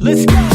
Let's go.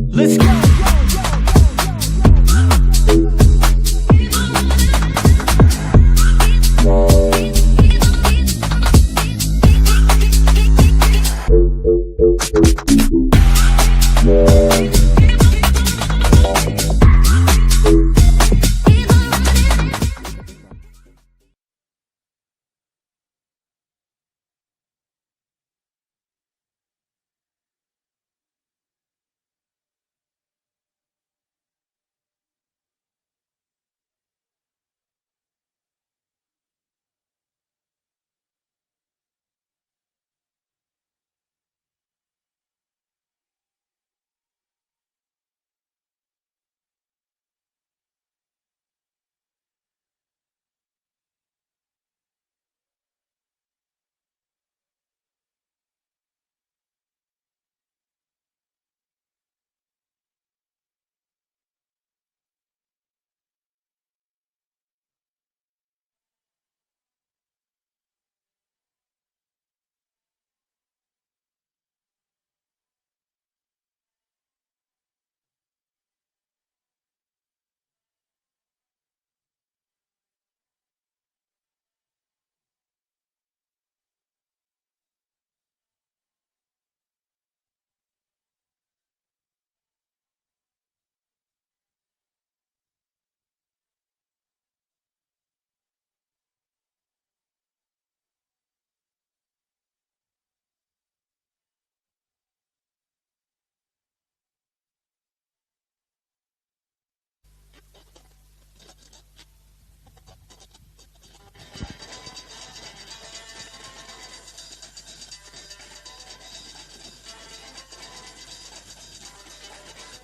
Let's go.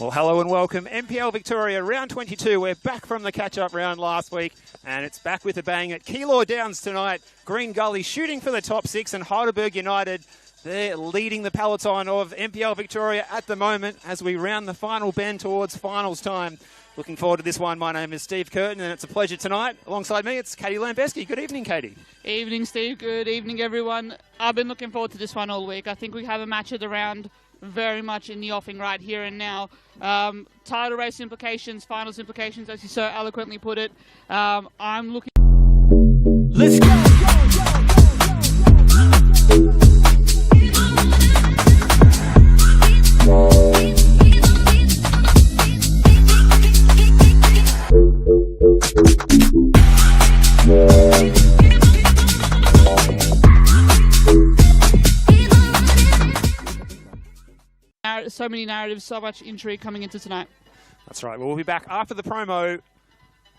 Well, hello and welcome. NPL Victoria, round 22. We're back from the catch-up round last week, and it's back with a bang at Keilor Downs tonight. Green Gully shooting for the top six, and Heidelberg United, they're leading the peloton of NPL Victoria at the moment as we round the final bend towards finals time. Looking forward to this one. My name is Steve Curtin, and it's a pleasure tonight. Alongside me, it's Katie Lambeski. Good evening, Katie. Evening, Steve. Good evening, everyone. I've been looking forward to this one all week. I think we have a match of the round very much in the offing right here and now. Title race implications, finals implications, as you so eloquently put it. I'm looking... Let's go! So many narratives, so much intrigue coming into tonight. That's right. Well, we'll be back after the promo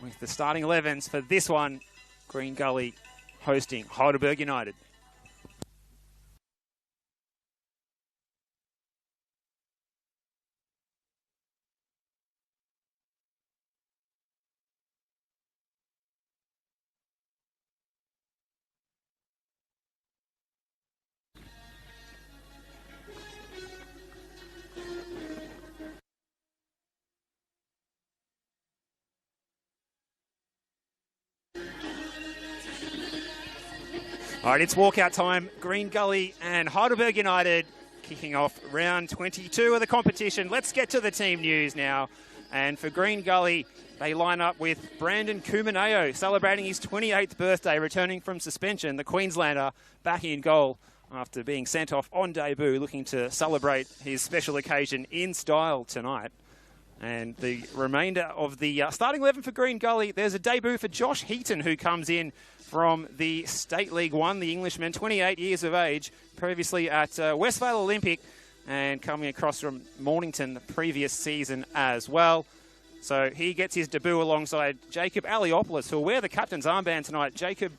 with the starting 11s for this one. Green Gully hosting Heidelberg United. All right, it's walkout time. Green Gully and Heidelberg United kicking off round 22 of the competition. Let's get to the team news now. And for Green Gully, they line up with Brandon Kumaneo, celebrating his 28th birthday, returning from suspension. The Queenslander back in goal after being sent off on debut, looking to celebrate his special occasion in style tonight. And the remainder of the starting 11 for Green Gully, there's a debut for Josh Heaton, who comes in from the State League 1, the Englishman, 28 years of age, previously at Westvale Olympic and coming across from Mornington the previous season as well. So he gets his debut alongside Jacob Aliopoulos, who will wear the captain's armband tonight. Jacob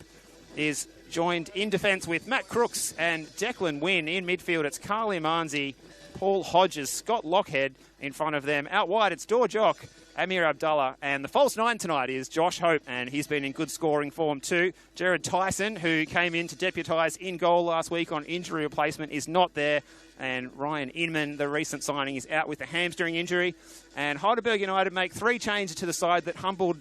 is joined in defence with Matt Crooks and Declan Wynn. In midfield, it's Carly Marnsey, Paul Hodges, Scott Lockhead in front of them. Out wide, it's Dor Jock, Amir Abdullah, and the false nine tonight is Josh Hope, and he's been in good scoring form too. Jared Tyson, who came in to deputise in goal last week on injury replacement, is not there, and Ryan Inman, the recent signing, is out with a hamstring injury. And Heidelberg United make 3 changes to the side that humbled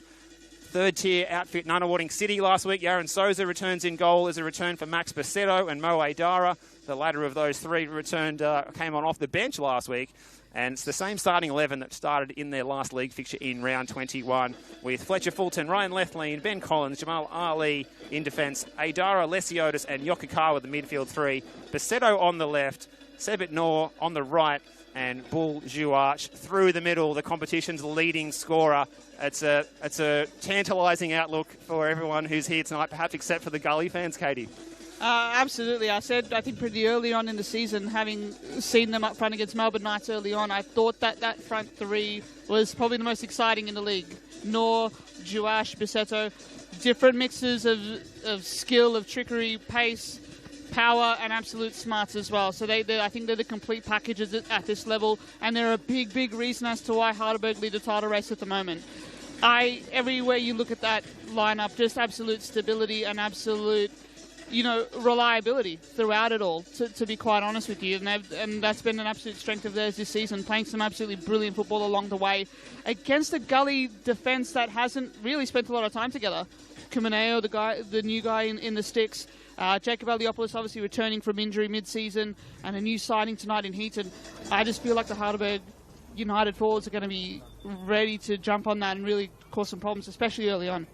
third-tier outfit Nunawading City last week. Yaron Souza returns in goal as a return for Max Basetto and Moe Dara. The latter of those 3 returned, came on off the bench last week. And it's the same starting 11 that started in their last league fixture in round 21 with Fletcher Fulton, Ryan Lethlean, Ben Collins, Jamal Ali in defence, Adara, Lesiotis and Yokikawa the midfield 3, Basetto on the left, Sebit Noor on the right, and Bull Juarch through the middle, the competition's leading scorer. It's a tantalising outlook for everyone who's here tonight, perhaps except for the Gully fans, Katie. Absolutely. I think pretty early on in the season, having seen them up front against Melbourne Knights early on, I thought that front 3 was probably the most exciting in the league. Noor, Juash, Basetto, different mixes of skill, of trickery, pace, power, and absolute smarts as well. So I think they're the complete packages at this level, and they're a big reason as to why Heidelberg lead the title race at the moment. Everywhere you look at that lineup, just absolute stability and absolute reliability throughout it all, to be quite honest with you. And that's been an absolute strength of theirs this season, playing some absolutely brilliant football along the way against a Gully defence that hasn't really spent a lot of time together. Kumaneo, the new guy in the sticks, Jacob Aliopoulos obviously returning from injury mid-season, and a new signing tonight in Heaton. I just feel like the Heidelberg United forwards are going to be ready to jump on that and really cause some problems, especially early on.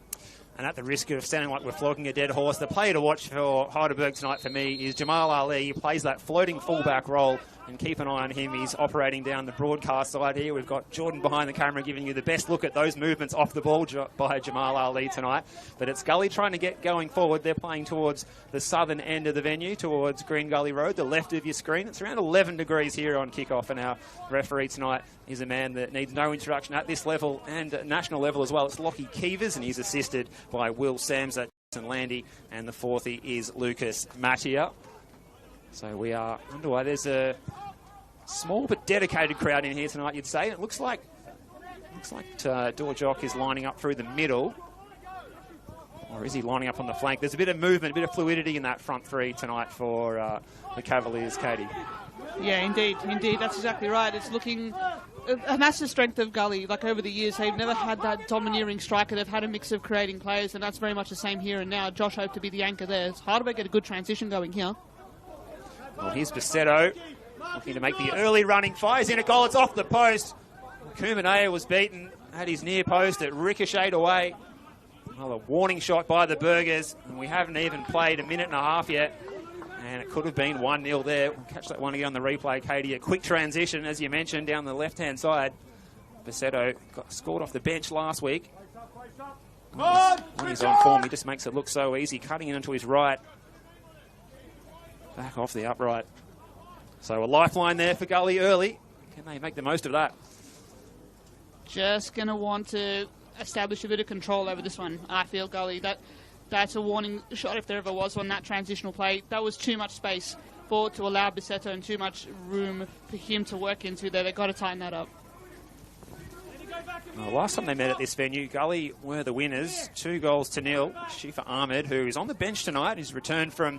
And at the risk of sounding like we're flogging a dead horse, the player to watch for Heidelberg tonight for me is Jamal Ali. He plays that floating fullback role, and keep an eye on him. He's operating down the broadcast side here. We've got Jordan behind the camera giving you the best look at those movements off the ball by Jamal Ali tonight. But it's Gully trying to get going forward. They're playing towards the southern end of the venue, towards Green Gully Road, the left of your screen. It's around 11 degrees here on kickoff, and our referee tonight is a man that needs no introduction at this level and national level as well. It's Lockie Keevers, and he's assisted by Will Samsa and Landy, and the fourthie is Lucas Mattia. So we are underway. There's a small but dedicated crowd in here tonight, you'd say. It looks like Dor Jock is lining up through the middle. Or is he lining up on the flank? There's a bit of movement, a bit of fluidity in that front 3 tonight for the Cavaliers, Katie. Yeah, indeed. That's exactly right. It's looking and that's the strength of Gully. Like over the years, they've never had that domineering striker. They've had a mix of creating players, and that's very much the same here and now. Josh Hope to be the anchor there. Heidelberg get a good transition going here. Well, here's Basetto looking to make the early running. Fires in a goal. It's off the post. Kumanea was beaten at his near post. It ricocheted away. Well, a warning shot by the Burgers, and we haven't even played a minute and a half yet. And it could have been 1-0 there. We'll catch that one again on the replay, Katie. A quick transition, as you mentioned, down the left-hand side. Basetto scored off the bench last week. When he's on form, he just makes it look so easy. Cutting it into his right. Back off the upright. So a lifeline there for Gully early. Can they make the most of that? Just going to want to establish a bit of control over this one, I feel, Gully. That's a warning shot if there ever was one, that transitional play. That was too much space to allow Basetto and too much room for him to work into there. They've got to tighten that up. Well, last time they met at this venue, Gully were the winners, 2-0. Shifa Ahmed, who is on the bench tonight, he's returned from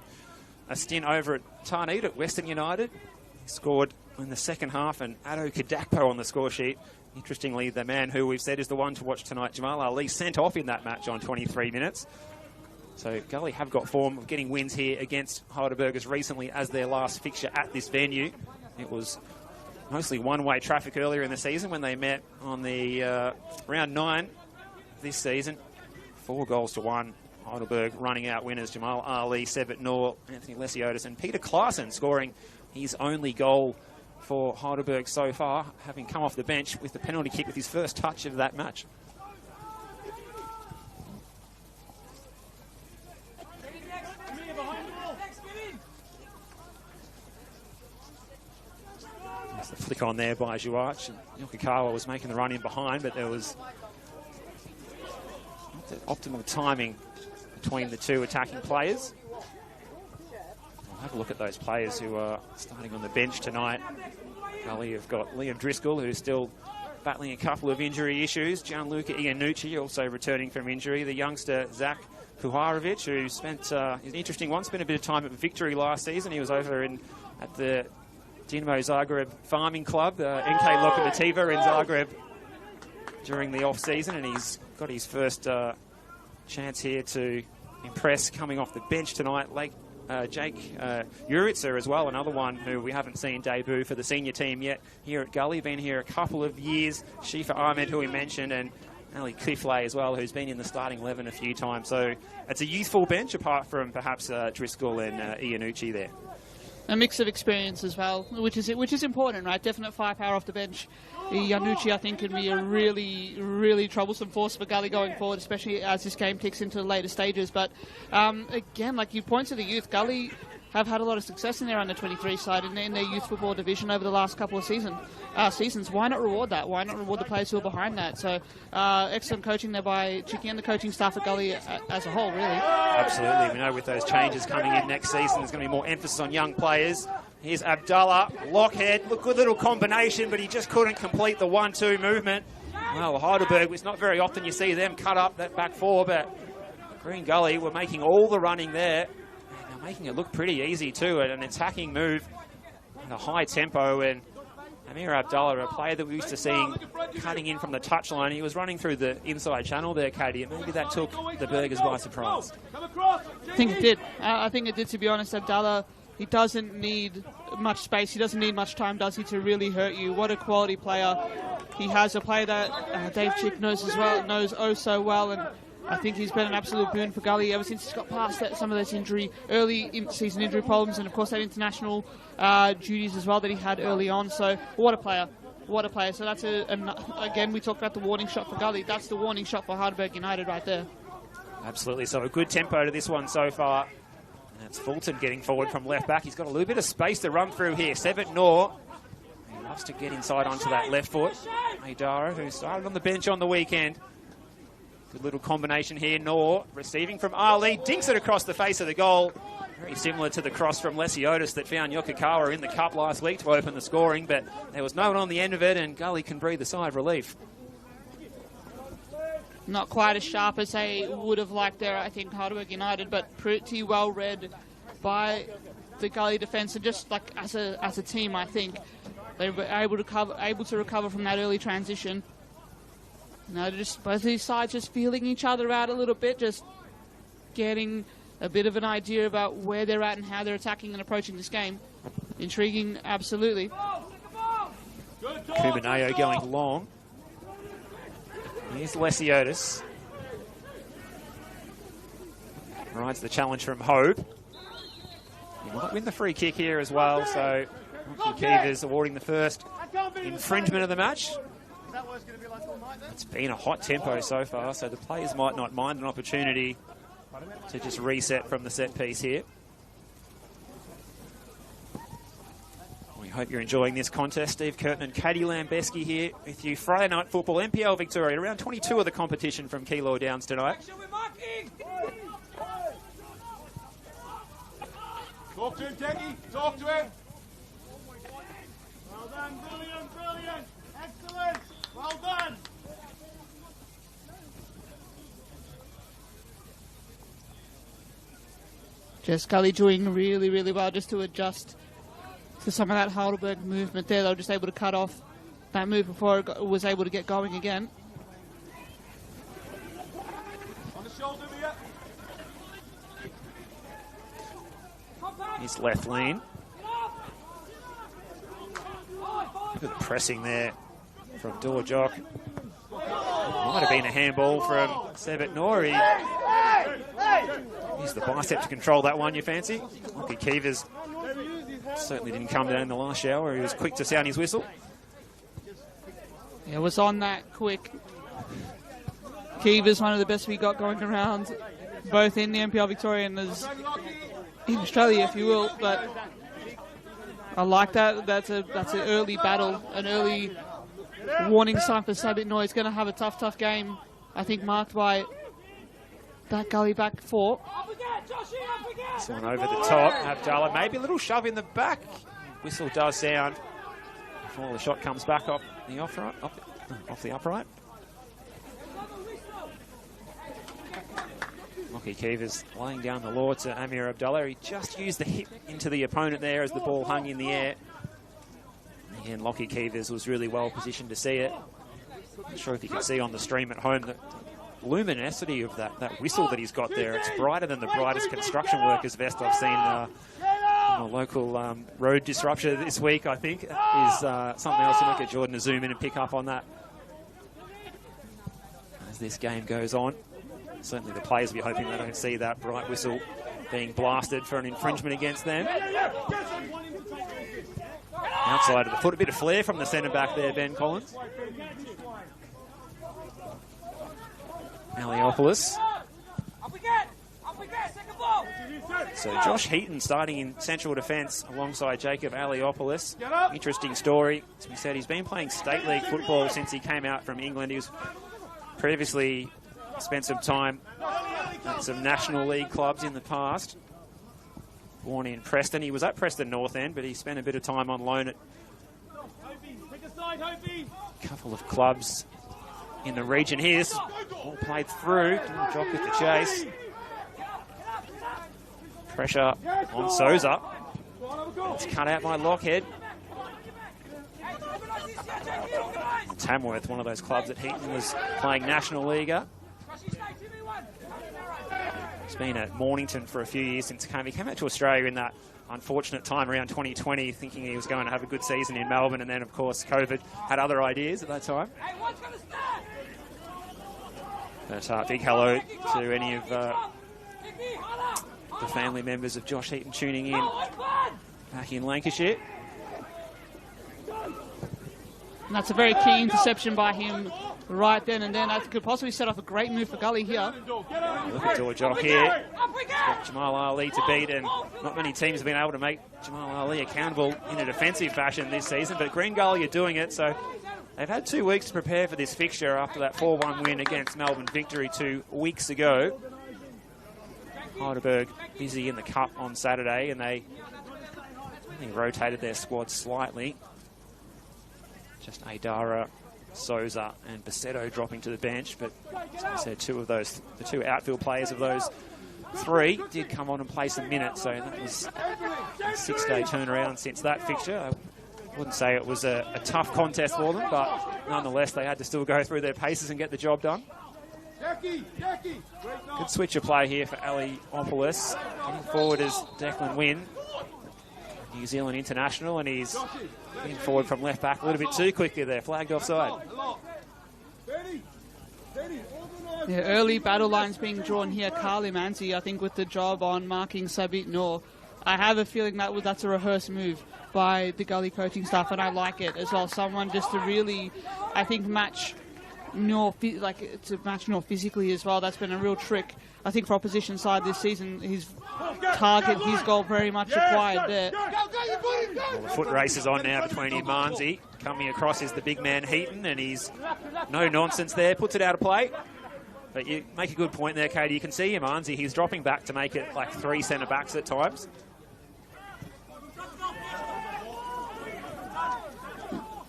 a stint over at Tarneed at Western United. He scored in the second half, and Addo Kadakpo on the score sheet. Interestingly, the man who we've said is the one to watch tonight, Jamal Ali, sent off in that match on 23 minutes. So Gully have got form of getting wins here against Heidelberg as recently as their last fixture at this venue. It was mostly one-way traffic earlier in the season when they met on the round 9 this season. 4-1. Heidelberg running out winners. Jamal Ali, Sebit Noor, Anthony Lesiotis, and Peter Klaassen scoring his only goal for Heidelberg so far, having come off the bench with the penalty kick with his first touch of that match. The flick on there by Juach. Yokokawa was making the run in behind, but there was not the optimal timing between the two attacking players. We'll have a look at those players who are starting on the bench tonight. Gully have got Liam Driscoll, who's still battling a couple of injury issues. Gianluca Iannucci also returning from injury. The youngster Zach Puharovic, who spent an interesting one, spent a bit of time at Victory last season. He was over at the Dinamo Zagreb Farming Club, NK Lokomotiva in Zagreb during the off-season, and he's got his first chance here to impress coming off the bench tonight. Jake Uritzer as well, another one who we haven't seen debut for the senior team yet here at Gully. Been here a couple of years. Shifa Ahmed, who we mentioned, and Ali Cliffley as well, who's been in the starting 11 a few times. So it's a youthful bench, apart from perhaps Driscoll and Iannucci there. A mix of experience as well, which is important, right? Definite firepower off the bench. Iannucci, I think, can be a really, really troublesome force for Gully going forward, especially as this game ticks into the later stages. But again, like you point to the youth, Gully have had a lot of success in their under-23 side and in their youth football division over the last couple of seasons. Why not reward that? Why not reward the players who are behind that? So excellent coaching there by Chicky and the coaching staff at Gully as a whole, really. Absolutely. We know with those changes coming in next season, there's going to be more emphasis on young players. Here's Abdullah, Lockhead. Look, good little combination, but he just couldn't complete the 1-2 movement. Well, Heidelberg, it's not very often you see them cut up that back four, but Green Gully were making all the running there. And they're making it look pretty easy too, an attacking move at a high tempo. And Amir Abdullah, a player that we used to seeing cutting in from the touchline, he was running through the inside channel there, Katie, and maybe that took the Burgers by surprise. I think it did. I think it did, to be honest. Abdullah, he doesn't need much space. He doesn't need much time, does he, to really hurt you. What a quality player. He has a player that Dave Chick knows knows oh so well, and I think he's been an absolute boon for Gully ever since he's got past some of those early season injury problems, and of course that international duties as well that he had early on. So what a player. What a player. So that's, again, we talked about the warning shot for Gully. That's the warning shot for Heidelberg United right there. Absolutely. So a good tempo to this one so far. And it's Fulton getting forward from left back. He's got a little bit of space to run through here. Sebit Noor, he loves to get inside onto that left foot. Aydara, who started on the bench on the weekend. Good little combination here. Noor receiving from Ali, dinks it across the face of the goal. Very similar to the cross from Lesiotis that found Yokokawa in the cup last week to open the scoring, but there was no one on the end of it, and Gully can breathe a sigh of relief. Not quite as sharp as they would have liked there, I think, Heidelberg United, but pretty well read by the Gully defence, and just like as a team, I think. They were able to recover from that early transition. Now, just both these sides just feeling each other out a little bit, just getting a bit of an idea about where they're at and how they're attacking and approaching this game. Intriguing, absolutely. Kumaneo going long. Here's Lesiotis. Rides the challenge from Hope. He might win the free kick here as well, so Kivas awarding the first infringement of the match. It's been a hot tempo so far, so the players might not mind an opportunity to just reset from the set piece here. We hope you're enjoying this contest. Steve Curtin and Katie Lambeski here with you. Friday Night Football, NPL Victoria, around 22 of the competition from Keilor Downs tonight. Talk to him, Techie. Talk to him. Well done, brilliant, brilliant. Excellent. Well done. Just Gully doing really, really well just to adjust to some of that Heidelberg movement there. They were just able to cut off that move before it was able to get going again. On the shoulder, Mia. His left lean. Good pressing there from Dorjok. Might have been a handball from Sebet Nori. Use the bicep to control that one, you fancy? Lucky Kivas certainly didn't come down in the last shower. He was quick to sound his whistle. Yeah, it was on that quick. Kivas, one of the best we got going around, both in the NPL Victoria and as in Australia, if you will. But I like that. That's an early battle, an early warning sign for Sabit Noy. He's going to have a tough game, I think, marked by that Gully back four. This one over the top. Abdallah, maybe a little shove in the back. Whistle does sound before the shot comes back off the upright. Lockie Kivas laying down the law to Amir Abdallah. He just used the hip into the opponent there as the ball hung in the air. And Lockie Kivas was really well positioned to see it. Not sure if you can see on the stream at home the luminosity of that whistle that he's got there. It's brighter than the brightest construction workers vest I've seen in a local road disruption this week, I think, is something else. You might get Jordan to zoom in and pick up on that as this game goes on. Certainly the players will be hoping they don't see that bright whistle being blasted for an infringement against them. Outside of the foot, a bit of flair from the centre back there, Ben Collins. Aliopoulos. So Josh Heaton starting in central defence alongside Jacob Aliopoulos. Interesting story. As we said, he's been playing state league football since he came out from England. He was previously spent some time at some National League clubs in the past. Born in Preston. He was at Preston North End, but he spent a bit of time on loan at a couple of clubs in the region here. This all played through. Jock with the chase. Pressure on Souza. It's cut out by Lockhead. Tamworth, one of those clubs that Heaton was playing National League at. He's been at Mornington for a few years since he came out to Australia in that unfortunate time around 2020, thinking he was going to have a good season in Melbourne, and then, of course, COVID had other ideas at that time. But big hello to any of the family members of Josh Heaton tuning in back in Lancashire. And that's a very key interception by him right then and then. That could possibly set off a great move for Gully here. Look at Dorjok here. He's got Jamal Ali to beat, and not many teams have been able to make Jamal Ali accountable in a defensive fashion this season, but Green Gully are doing it, so they've had 2 weeks to prepare for this fixture after that 4-1 win against Melbourne Victory 2 weeks ago. Heidelberg busy in the Cup on Saturday, and they rotated their squad slightly. Just Adara, Souza and Basetto dropping to the bench, but as I said, the two outfield players of those 3 did come on and play some minutes, so that was a 6-day turnaround since that fixture. Wouldn't say it was a tough contest for them, but nonetheless, they had to still go through their paces and get the job done. Good switch of play here for Ali Opolis. Coming forward is Declan Wynn, New Zealand international, and he's getting forward from left back a little bit too quickly there, flagged offside. Yeah, early battle lines being drawn here. Carly Manzi, I think, with the job on marking Sabit Noor. I have a feeling that's a rehearsed move by the Gully coaching staff, and I like it as well. Someone just to really, I think, match Noor, Noor physically as well. That's been a real trick, I think, for opposition side this season. His target, his goal very much acquired there. Well, the foot race is on now between Imanzi. Coming across is the big man Heaton, and he's no nonsense there, puts it out of play. But you make a good point there, Katie. You can see Imanzi, he's dropping back to make it like 3 centre-backs at times.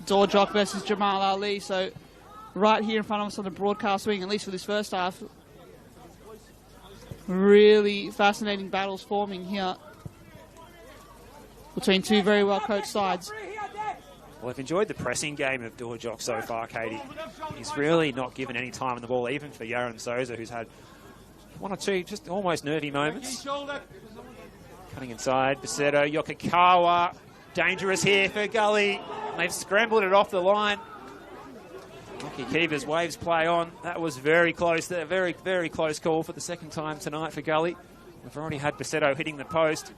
Dorjock versus Jamal Ali, so right here in front of us on the broadcast wing, at least for this first half. Really fascinating battles forming here between two very well-coached sides. Well, I've enjoyed the pressing game of Dorjock so far, Katie. He's really not given any time on the ball, even for Yaron Souza, who's had 1 or 2 just almost nervy moments. Cutting inside, Basetto, Yokokawa. Dangerous here for Gully. They've scrambled it off the line. Rocky Keevers waves play on. That was very close there. Very, very close call for the second time tonight for Gully. We've already had Basetto hitting the post.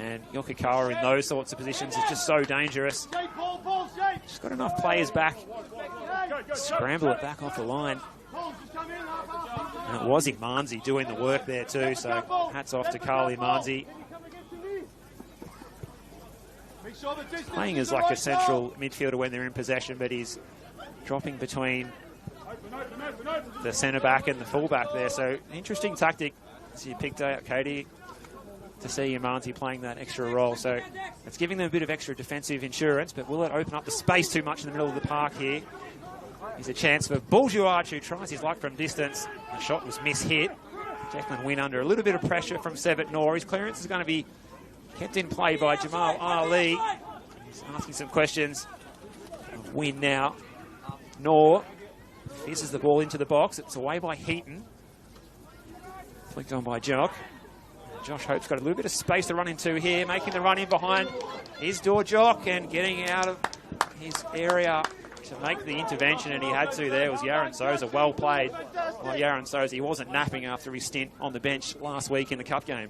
And Yokokawa in those sorts of positions is just so dangerous. She's got enough players back. Scramble it back off the line. And it was Imanzi doing the work there too, so hats off to Carl Imanzi. Playing as like a central midfielder when they're in possession, but he's dropping between the centre-back and the full-back there. So, interesting tactic as you picked out, Katie, to see Imanzi playing that extra role. So, it's giving them a bit of extra defensive insurance, but will it open up the space too much in the middle of the park here? Here's a chance for Bourgeois, who tries his luck from distance. The shot was mishit. Declan Wynn under a little bit of pressure from Sabit Noor. His clearance is going to be kept in play by Jamal Ali. He's asking some questions of Wynn now. Noor fizzes the ball into the box. It's away by Heaton. Flicked on by Jock. Josh Hope's got a little bit of space to run into here, making the run in behind is Dorjock, and getting out of his area to make the intervention, and he had to there, was Yaron Souza. Well played by Yaron Souza. He wasn't napping after his stint on the bench last week in the cup game.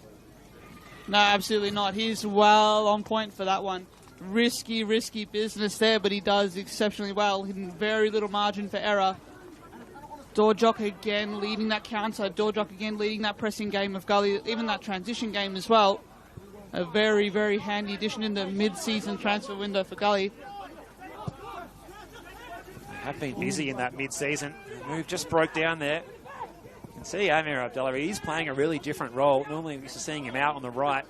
No, absolutely not. He's well on point for that one. Risky business there, but he does exceptionally well. Very little margin for error. Dorjock again leading that counter. Dorjock again leading that pressing game of Gully, even that transition game as well. A very, very handy addition in the mid-season transfer window for Gully. They have been busy in that mid-season. The move just broke down there. You can see Amir Abdullah, he's playing a really different role. Normally we're used to seeing him out on the right.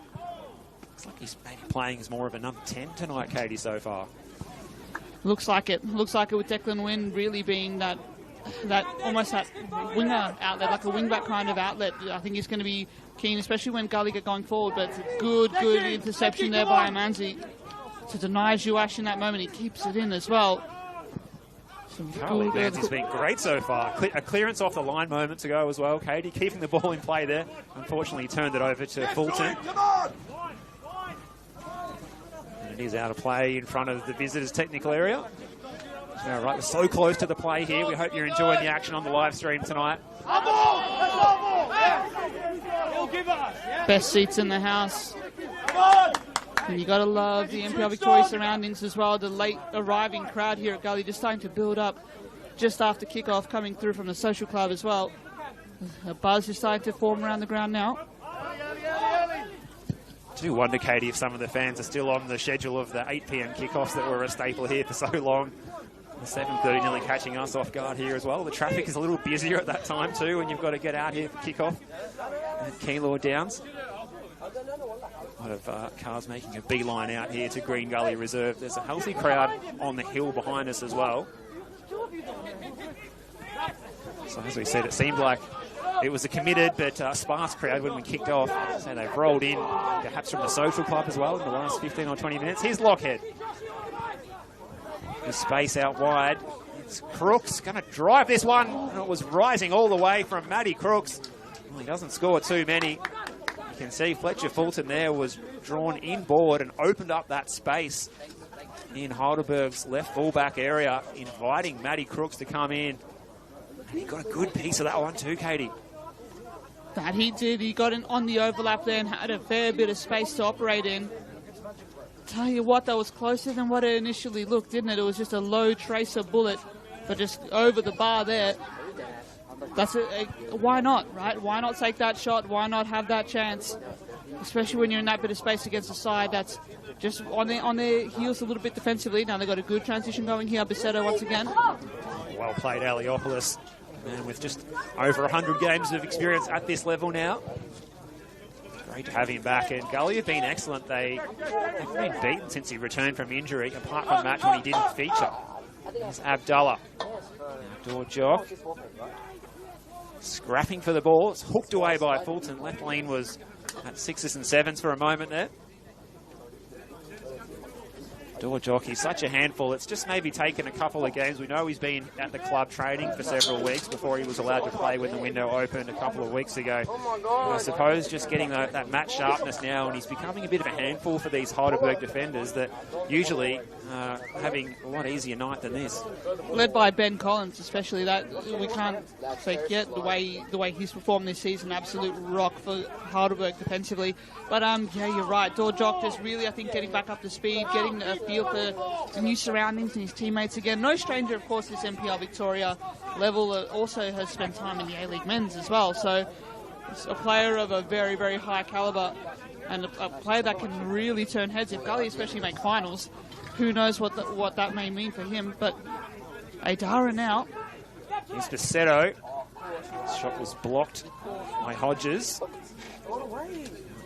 Looks like he's maybe playing as more of a number 10 tonight, Katie, so far. Looks like it. Looks like it with Declan Wynn really being that almost that winger outlet, like a wing-back kind of outlet. I think he's going to be keen, especially when Gully get going forward. But good interception there by Imanzi to deny Jouash in that moment. He keeps it in as well. Carly Imanzi's been great so far. A clearance off the line moments ago as well, Katie, keeping the ball in play there. Unfortunately, he turned it over to Fulton. And it is out of play in front of the visitors' technical area. All right, we're so close to the play here. We hope you're enjoying the action on the live stream tonight. Best seats in the house. And you got to love the NPL Victoria surroundings as well. The late arriving crowd here at Gully just starting to build up just after kickoff, coming through from the social club as well. A buzz is starting to form around the ground now. I do wonder, Katie, if some of the fans are still on the schedule of the 8 p.m. kickoffs that were a staple here for so long. The 7:30 nearly catching us off guard here as well. The traffic is a little busier at that time too when you've got to get out here for kickoff at Keilor Downs. A lot of cars making a beeline out here to Green Gully Reserve. There's a healthy crowd on the hill behind us as well. So as we said, it seemed like it was a committed but sparse crowd when we kicked off. So they've rolled in, perhaps from the social club as well, in the last 15 or 20 minutes. Here's Lockhead. The space out wide. It's Crooks going to drive this one. And it was rising all the way from Matty Crooks. Well, he doesn't score too many. You can see Fletcher Fulton there was drawn inboard and opened up that space in Heidelberg's left fullback area, inviting Matty Crooks to come in. And he got a good piece of that one too, Katie. That he did. He got in on the overlap there and had a fair bit of space to operate in. Tell you what, that was closer than what it initially looked, didn't it? It was just a low tracer bullet, but just over the bar there. That's why not, right? Why not take that shot? Why not have that chance? Especially when you're in that bit of space against the side that's just on their heels a little bit defensively. Now they've got a good transition going here. Bisetto once again. Well played, Aliopoulos. And with just over 100 games of experience at this level now. Great to have him back. And Gully have been excellent. They've been beaten since he returned from injury, apart from the match when he didn't feature. Here's Abdullah. Outdoor jock. Scrapping for the ball. It's hooked away by Fulton. Left lane was at 6s and 7s for a moment there. Door jockey, such a handful. It's just maybe taken a couple of games. We know he's been at the club training for several weeks before he was allowed to play when the window opened a couple of weeks ago. But I suppose just getting that match sharpness now, and he's becoming a bit of a handful for these Heidelberg defenders that usually having a lot easier night than this. Led by Ben Collins, especially. That we can't forget the way he's performed this season. Absolute rock for Heidelberg defensively. But yeah, you're right. Dorjock just really, I think, getting back up to speed, getting a feel for the new surroundings and his teammates again. No stranger, of course, this NPL Victoria level. Also has spent time in the A-League men's as well. So it's a player of a very, very high caliber and a player that can really turn heads. If Gully especially make finals, who knows what that may mean for him. But Adara now. Here's Bisetto. His shot was blocked by Hodges.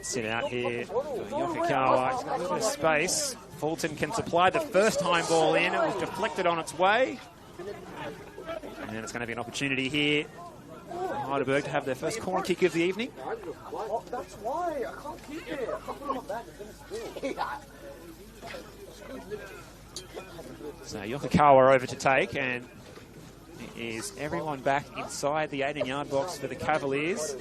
Sit out here. Yokokawa. He's got a little bit of space. Fulton can supply the first time ball in. It was deflected on its way. And then it's going to be an opportunity here for Heidelberg to have their first corner kick of the evening. That's why I can't keep it. I can't put it back. So Yokokawa over to take, and is everyone back inside the 18-yard box for the Cavaliers.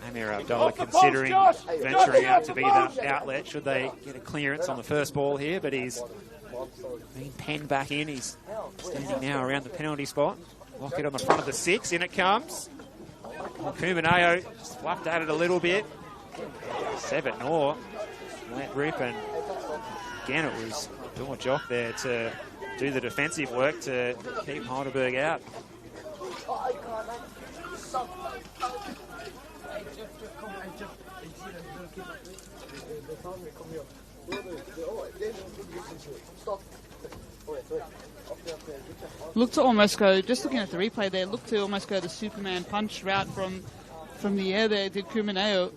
Amir Abdullah considering venturing out to be that outlet should they get a clearance on the first ball here, but he's been penned back in. He's standing now around the penalty spot. Lock it on the front of the 6. In it comes. Kumaneo just fluffed at it a little bit. Seven Nor let rip, and again it was Dorjock there to do the defensive work to keep Heidelberg out. Looked to almost go, just looking at the replay there, looked to almost go the Superman punch route from the air there, did Kumaneo.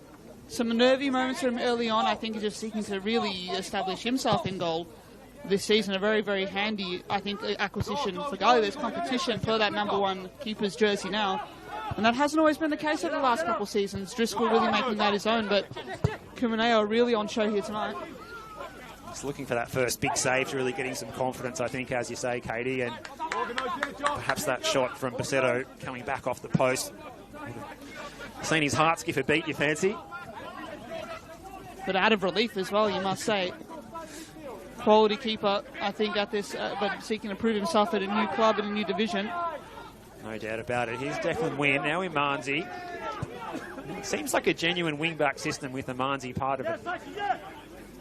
Some nervy moments from early on. I think he's just seeking to really establish himself in goal this season. A very, very handy, I think, acquisition for Gully. There's competition for that #1 keeper's jersey now. And that hasn't always been the case over the last couple of seasons. Driscoll really making that his own, but Kumaneo really on show here tonight. Just looking for that first big save to really getting some confidence, I think, as you say, Katie, and perhaps that shot from Bisetto coming back off the post. Seen his heart skip a beat, you fancy? But out of relief as well, you must say. Quality keeper, I think, at this, but seeking to prove himself at a new club in a new division. No doubt about it. Here's Declan Wynn, now in Marnsey. Seems like a genuine wing-back system with the Marnsey part of it.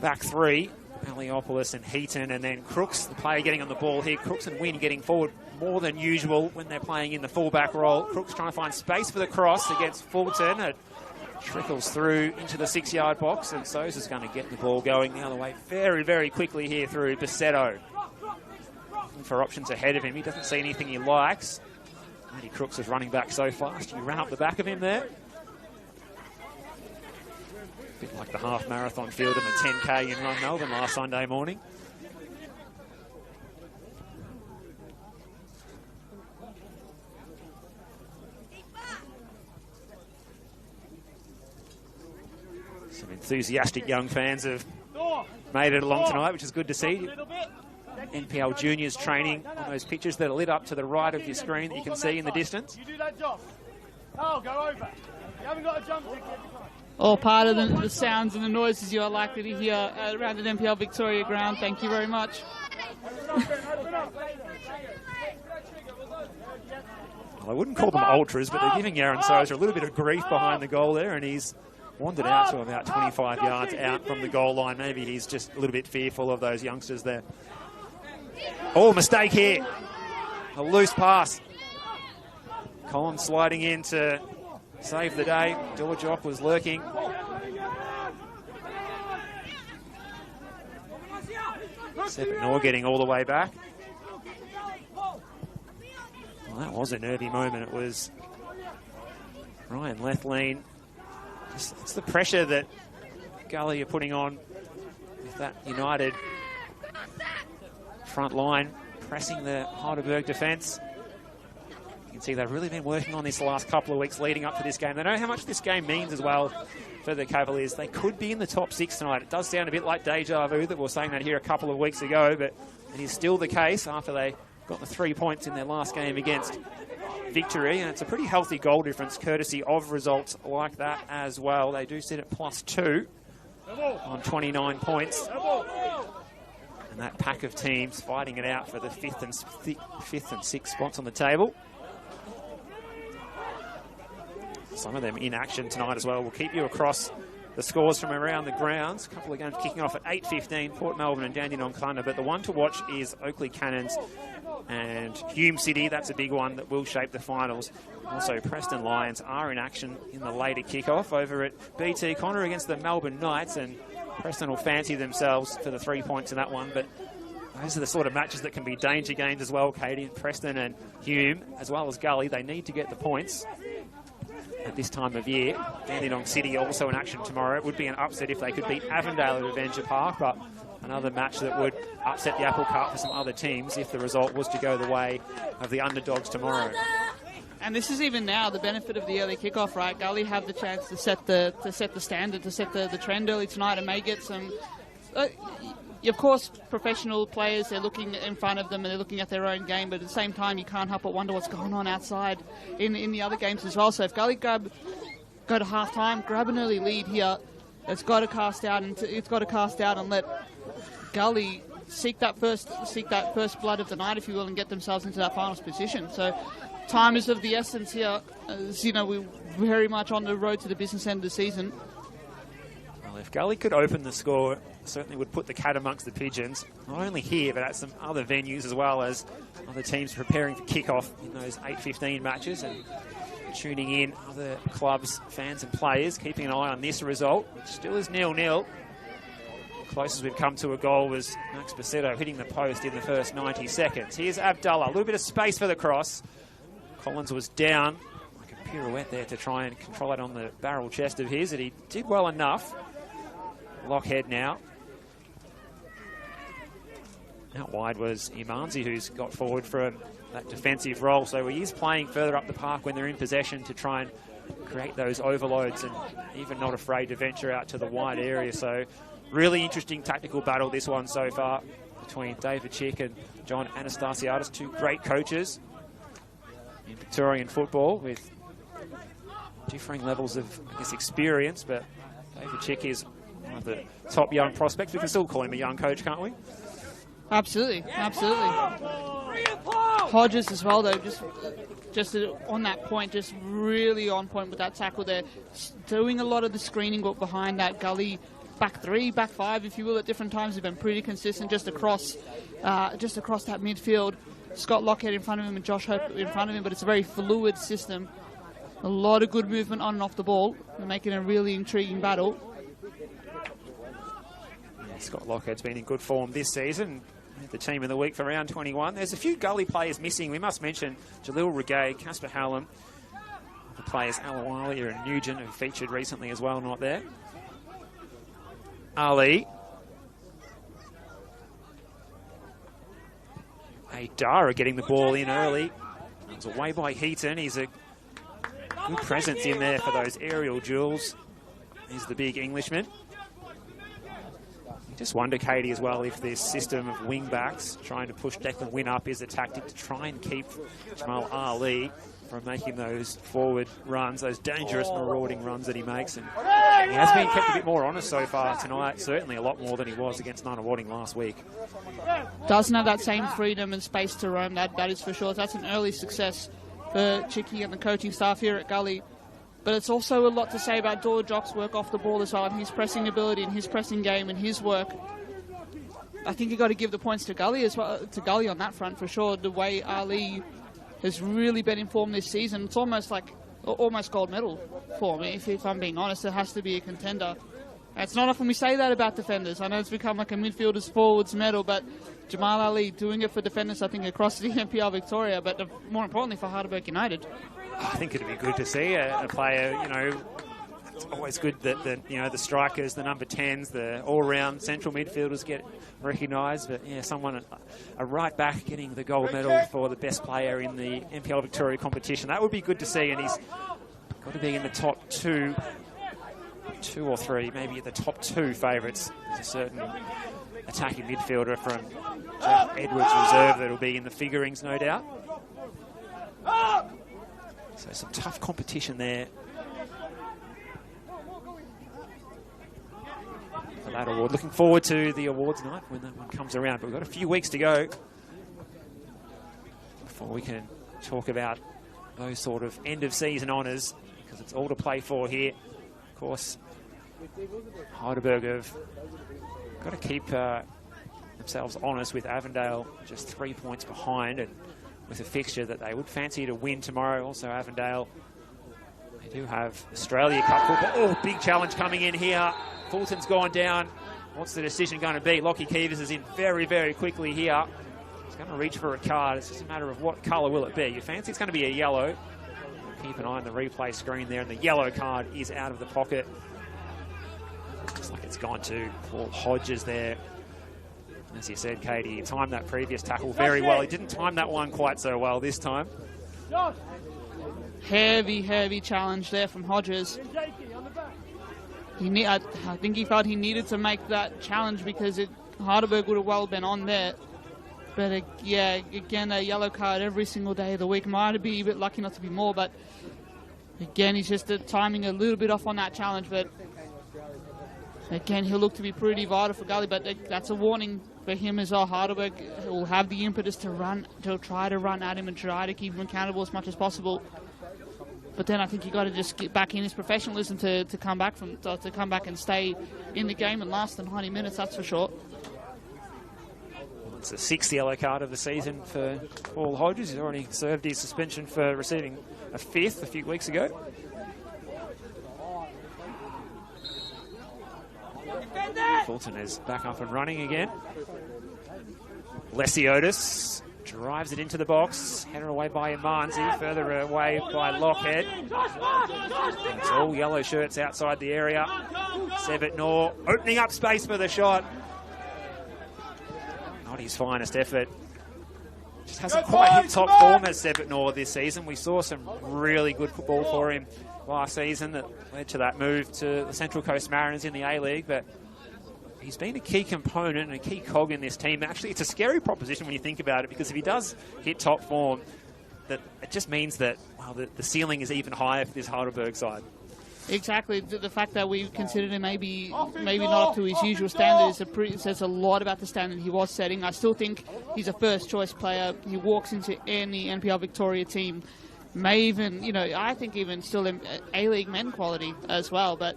Back 3, Aliopoulos and Heaton, and then Crooks, the player getting on the ball here. Crooks and Wynn getting forward more than usual when they're playing in the full-back role. Crooks trying to find space for the cross against Fulton. It trickles through into the 6-yard box, and So's is going to get the ball going the other way very, very quickly here through Bisetto. Looking for options ahead of him. He doesn't see anything he likes. Matty Crooks is running back so fast. You ran up the back of him there. A bit like the half marathon field and the 10K in Run Melbourne last Sunday morning. Some enthusiastic young fans have made it along tonight, which is good to see. NPL Juniors training on those pitches that are lit up to the right of your screen that you can see in the distance. You do that job. Oh, go over. You haven't got a jump tick every time. All part of the sounds and the noises you are likely to hear around the NPL Victoria ground. Thank you very much. Well, I wouldn't call them ultras, but they're giving Aaron Sosa a little bit of grief behind the goal there, and he's wandered out to about 25 yards out from the goal line. Maybe he's just a little bit fearful of those youngsters there. Oh, mistake here. A loose pass. Collins sliding in to save the day. Dorjock was lurking. Sepinor getting all the way back. Well, that was a nervy moment. It was Ryan Lethlean. It's the pressure that Gully are putting on with that United front line, pressing the Heidelberg defence. You can see they've really been working on this the last couple of weeks leading up to this game. They know how much this game means as well for the Cavaliers. They could be in the top 6 tonight. It does sound a bit like deja vu that we were saying that here a couple of weeks ago, but it is still the case after they got the 3 points in their last game against Victory, and it's a pretty healthy goal difference courtesy of results like that as well. They do sit at +2 on 29 points. And that pack of teams fighting it out for the 5th and 6th spots on the table. Some of them in action tonight as well. We'll keep you across the scores from around the grounds. A couple of games kicking off at 8:15, Port Melbourne and Dandenong Thunder. But the one to watch is Oakley Cannons and Hume City. That's a big one that will shape the finals. Also, Preston Lions are in action in the later kickoff over at BT Connor against the Melbourne Knights. And Preston will fancy themselves for the 3 points in that one. But those are the sort of matches that can be danger games as well, Katie. Preston and Hume, as well as Gully, they need to get the points at this time of year. Dandenong City also in action tomorrow. It would be an upset if they could beat Avondale at Avenger Park, but another match that would upset the apple cart for some other teams if the result was to go the way of the underdogs tomorrow. And this is even now the benefit of the early kickoff, right? Gully have the chance to set the standard, to set the trend early tonight, and may get some. Of course, professional players, they're looking in front of them and they're looking at their own game, but at the same time, you can't help but wonder what's going on outside in the other games as well. So if Gully go to half-time, grab an early lead here, it's got to cast out and let Gully seek that first blood of the night, if you will, and get themselves into that finals position. So time is of the essence here. As you know, we're very much on the road to the business end of the season. Well, if Gully could open the score, certainly would put the cat amongst the pigeons, not only here, but at some other venues as well, as other teams preparing for kick-off in those 8:15 matches, and tuning in other clubs, fans and players, keeping an eye on this result, which still is 0-0. Closest we've come to a goal was Max Bassetto hitting the post in the first 90 seconds. Here's Abdullah, a little bit of space for the cross. Collins was down, like a pirouette there to try and control it on the barrel chest of his, and he did well enough. Lockhead now. Out wide was Imanzi, who's got forward from that defensive role. So he is playing further up the park when they're in possession to try and create those overloads, and even not afraid to venture out to the wide area. So really interesting tactical battle, this one so far, between David Chick and John Anastasiadis, two great coaches in Victorian football with differing levels of, I guess, experience. But David Chick is one of the top young prospects. We can still call him a young coach, can't we? Absolutely. Hodges as well, though, just on that point, just really on point with that tackle there. Doing a lot of the screening behind that Gully back 3, back 5, if you will, at different times. Have been pretty consistent just across that midfield. Scott Lockhead in front of him and Josh Hope in front of him, but it's a very fluid system. A lot of good movement on and off the ball, making a really intriguing battle. Scott Lockhead's been in good form this season. The team of the week for round 21. There's a few Gully players missing. We must mention Jalil Regay, Casper Hallam, the players Alawalia and Nugent, who featured recently as well, not there. Ali. Dara getting the ball in early. It's away by Heaton. He's a good presence in there for those aerial duels. is the big Englishman. You just wonder, Katie, as well, if this system of wing backs trying to push Declan Wynn up is a tactic to try and keep Jamal Ali from making those forward runs, those dangerous, marauding runs that he makes. And he has been kept a bit more honest so far tonight, certainly a lot more than he was against Nunawading last week. Doesn't have that same freedom and space to roam, that is for sure. That's an early success for Chicky and the coaching staff here at Gully. But it's also a lot to say about Dor Jock's work off the ball as well, and his pressing ability and his pressing game and his work. I think you've got to give the points to Gully as well, to Gully on that front for sure. The way Ali has really been informed this season, it's almost like gold medal for me, if I'm being honest. It has to be a contender. It's not often we say that about defenders. I know it's become like a midfielders forwards medal, but Jamal Ali doing it for defenders, I think, across the NPL Victoria, but more importantly for Heidelberg United. I think it'd be good to see a player, you know. It's always good that the strikers, the number 10s, the all-round central midfielders get recognised. But yeah, a right back getting the gold medal for the best player in the NPL Victoria competition. That would be good to see, and he's got to be in the top two or three, maybe at the top 2 favourites. There's a certain attacking midfielder from Jeff Edwards reserve that'll be in the figurings, no doubt. So some tough competition there for that award. Looking forward to the awards night when that one comes around. But we've got a few weeks to go before we can talk about those sort of end-of-season honours, because it's all to play for here. Of course, Heidelberg have got to keep themselves honest with Avondale just 3 points behind, and with a fixture that they would fancy to win tomorrow. Also, Avondale, they do have Australia Cup football. Oh, big challenge coming in here. Fulton's gone down. What's the decision going to be? Lockie Keevers is in very, very quickly here. He's going to reach for a card. It's just a matter of what colour will it be. You fancy it's going to be a yellow. Keep an eye on the replay screen there, and the yellow card is out of the pocket. Looks like it's gone to Paul Hodges there. As you said, Katie, he timed that previous tackle very well. He didn't time that one quite so well this time. Heavy, heavy challenge there from Hodges. I think he felt he needed to make that challenge because Heidelberg would have well been on there. But yeah, again, a yellow card every single day of the week. Might be a bit lucky not to be more, but again, he's just timing a little bit off on that challenge. But again, he'll look to be pretty vital for Gully, but that's a warning for him as well. Heidelberg will have the impetus to try to run at him and try to keep him accountable as much as possible. But then I think you got to just get back in his professionalism to come back and stay in the game and last the 90 minutes. That's for sure. It's the 6th yellow card of the season for Paul Hodges. He's already served his suspension for receiving a 5th a few weeks ago. Fulton is back up and running again. Lesiotis drives it into the box. Header away by Imanzi, further away by Lockhead. It's all yellow shirts outside the area. Sevet Noor opening up space for the shot. Not his finest effort. Just hasn't quite hit top form as Sevet Noor this season. We saw some really good football for him last season that led to that move to the Central Coast Mariners in the A-League, but he's been a key component and a key cog in this team. Actually, it's a scary proposition when you think about it, because if he does hit top form, that it just means that, well, the ceiling is even higher for this Heidelberg side. Exactly. The fact that we considered him maybe not up to his usual standards says a lot about the standard he was setting. I still think he's a first-choice player. He walks into any NPL Victoria team. May even, I think even still in A-League men quality as well, but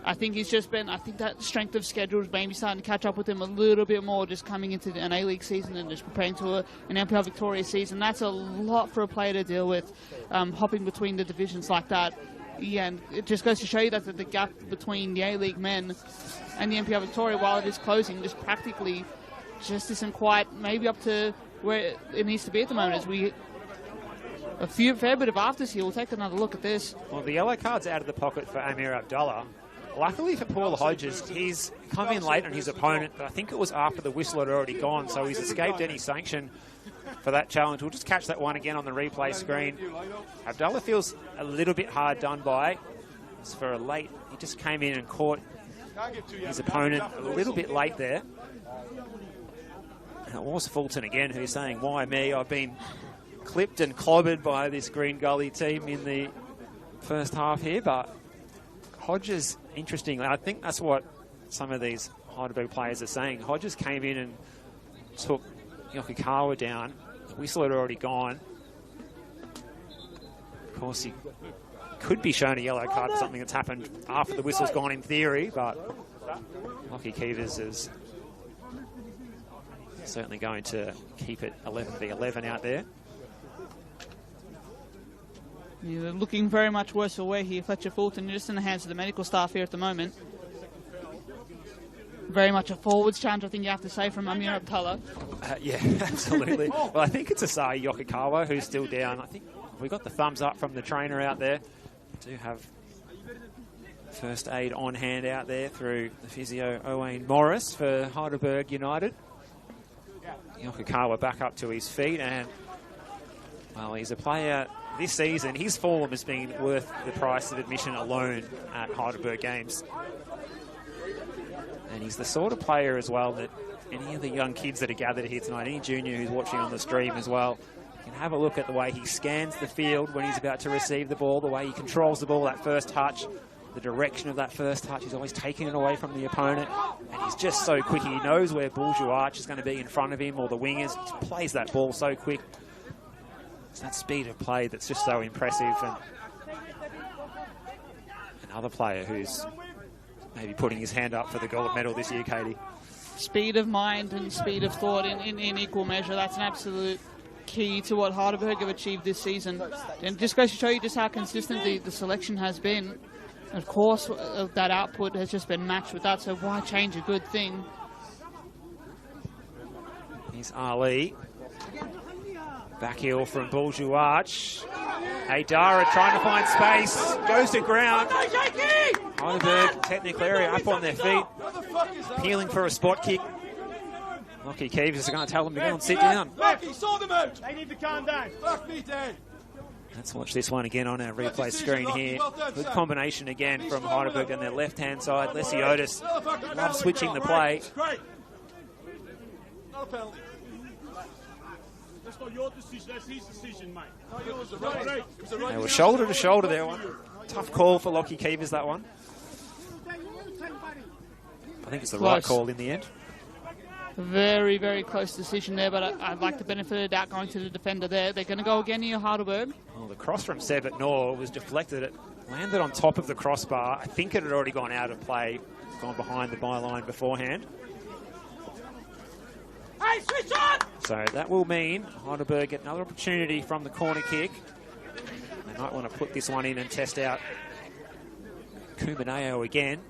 I think he's just been, I think that strength of schedule is maybe starting to catch up with him a little bit more, just coming into an A-League season and just preparing to an NPL Victoria season. That's a lot for a player to deal with, hopping between the divisions like that. Yeah, and it just goes to show you that the gap between the A-League men and the NPL Victoria, while it is closing, just practically just isn't quite maybe up to where it needs to be at the moment. As fair bit of afters here. We'll take another look at this. Well, the yellow card's out of the pocket for Amir Abdullah. Luckily for Paul Hodges, he's come in late on his opponent, but I think it was after the whistle had already gone, so he's escaped any sanction for that challenge. We'll just catch that one again on the replay screen. Abdullah feels a little bit hard done by. was for a late. He just came in and caught his opponent a little bit late there. And it was Fulton again who's saying, why me? I've been clipped and clobbered by this Green Gully team in the first half here. But Hodges, interestingly, I think that's what some of these Heidelberg players are saying. Hodges came in and took Yokokawa down. The whistle had already gone. Of course, he could be shown a yellow card for something that's happened after the whistle's gone in theory, but Lockie Keevers is certainly going to keep it 11v11 out there. Yeah, looking very much worse for wear here. Fletcher Fulton just in the hands of the medical staff here at the moment. Very much a forwards challenge, I think you have to say, from Amir Abdullah. Yeah, absolutely. Well, I think it's Asai Yokokawa who's still down. I think we got the thumbs up from the trainer out there. We do have first aid on hand out there through the physio Owain Morris for Heidelberg United. Yokokawa back up to his feet, and well, he's a player this season. His form has been worth the price of admission alone at Heidelberg games. And he's the sort of player as well that any of the young kids that are gathered here tonight, any junior who's watching on the stream as well, can have a look at the way he scans the field when he's about to receive the ball, the way he controls the ball, that first touch, the direction of that first touch. He's always taking it away from the opponent. And he's just so quick. He knows where Bourgeois is going to be in front of him or the wingers. He plays that ball so quick. It's that speed of play that's just so impressive. And another player who's maybe putting his hand up for the gold medal this year, Katie. Speed of mind and speed of thought in equal measure. That's an absolute key to what Heidelberg have achieved this season. And just goes to show you just how consistent the selection has been. Of course, that output has just been matched with that, so why change a good thing? Here's Ali. Back heel from Bourgeois. Aydara trying to find space. Goes to ground. Heidelberg, technical area, up on their feet. Peeling for a spot kick. Lockie Keevers is going to tell them to go and sit down. Lockie, sort them out. They need to calm down. Fuck me down. Let's watch this one again on our replay screen here. Good combination again from Heidelberg on their left-hand side. Lesiotis loves switching the play. Great. Not a penalty. That's not your decision, that's his decision, mate. Not yours, They were shoulder to shoulder there. One tough call for Lockie Keevers, that one. I think it's the right call in the end. Very, very close decision there, but I'd like the benefit of the doubt going to the defender there. They're going to go again here, Heidelberg. Well, the cross from Seb at Nor was deflected. It landed on top of the crossbar. I think it had already gone out of play, gone behind the byline beforehand. Hey, switch on! So that will mean Heidelberg get another opportunity from the corner kick. They might want to put this one in and test out Kumaneo again.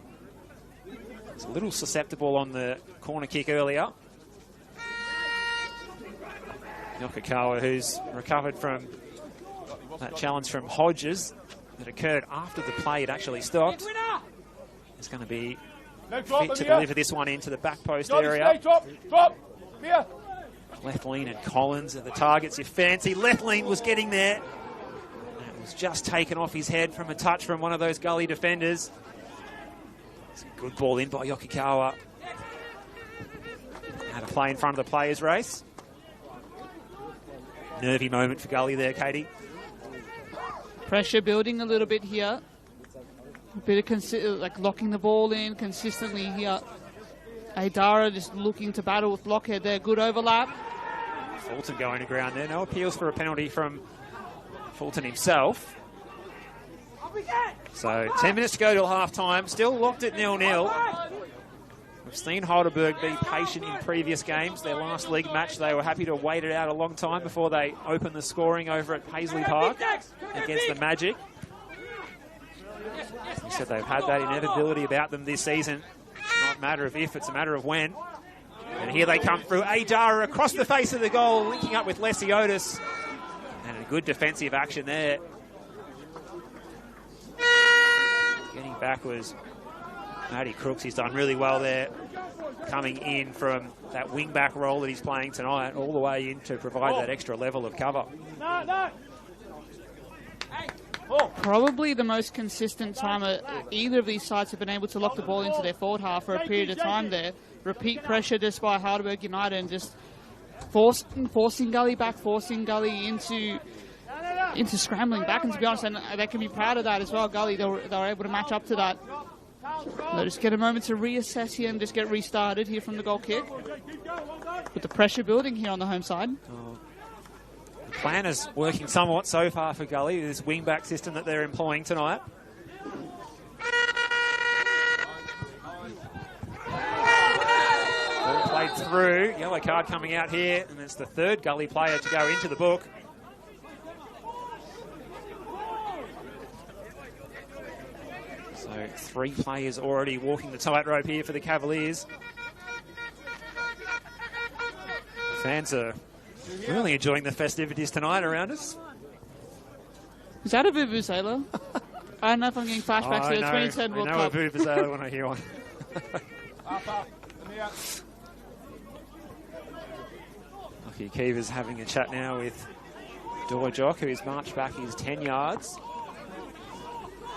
It's a little susceptible on the corner kick earlier. Yokokawa, who's recovered from that challenge from Hodges that occurred after the play had actually stopped, is going to be fit to deliver this one into the back post area. Drop. Here. Lethlean and Collins are the targets you fancy. Lethlean was getting there. And it was just taken off his head from a touch from one of those Gully defenders. It's a good ball in by Yokokawa. How to play in front of the players' race. Nervy moment for Gully there, Katie. Pressure building a little bit here. A bit of like locking the ball in consistently here. Aydara just looking to battle with Lockhead there. Good overlap. Fulton going to ground there. No appeals for a penalty from Fulton himself. So 10 minutes to go till half-time. Still locked at 0-0. We've seen Heidelberg be patient in previous games. Their last league match, they were happy to wait it out a long time before they opened the scoring over at Paisley Park against the Magic. He said they've had that inevitability about them this season. It's not a matter of if, it's a matter of when. And here they come through. Aydara across the face of the goal, linking up with Lesiotis. And a good defensive action there. Getting back was Matty Crooks. He's done really well there, coming in from that wing-back role that he's playing tonight, all the way in to provide that extra level of cover. No. Hey, probably the most consistent time either of these sides have been able to lock the ball into their forward half for a period of time there. Repeat pressure just by Heidelberg United and just forcing Gully back, forcing Gully into scrambling back. And to be honest, and they can be proud of that as well. Gully, they were able to match up to that. They'll just get a moment to reassess here and just get restarted here from the goal kick. With the pressure building here on the home side. The plan is working somewhat so far for Gully, this wing-back system that they're employing tonight. Ball played through, yellow card coming out here, and it's the third Gully player to go into the book. So 3 players already walking the tightrope here for the Cavaliers. Fans are really enjoying the festivities tonight around us. Is that a vuvuzela? I don't know if I'm getting flashbacks to the 2010 World Cup. I know a vuvuzela when I hear one. Lucky Keever's having a chat now with Dorjock, who's marched back his 10 yards.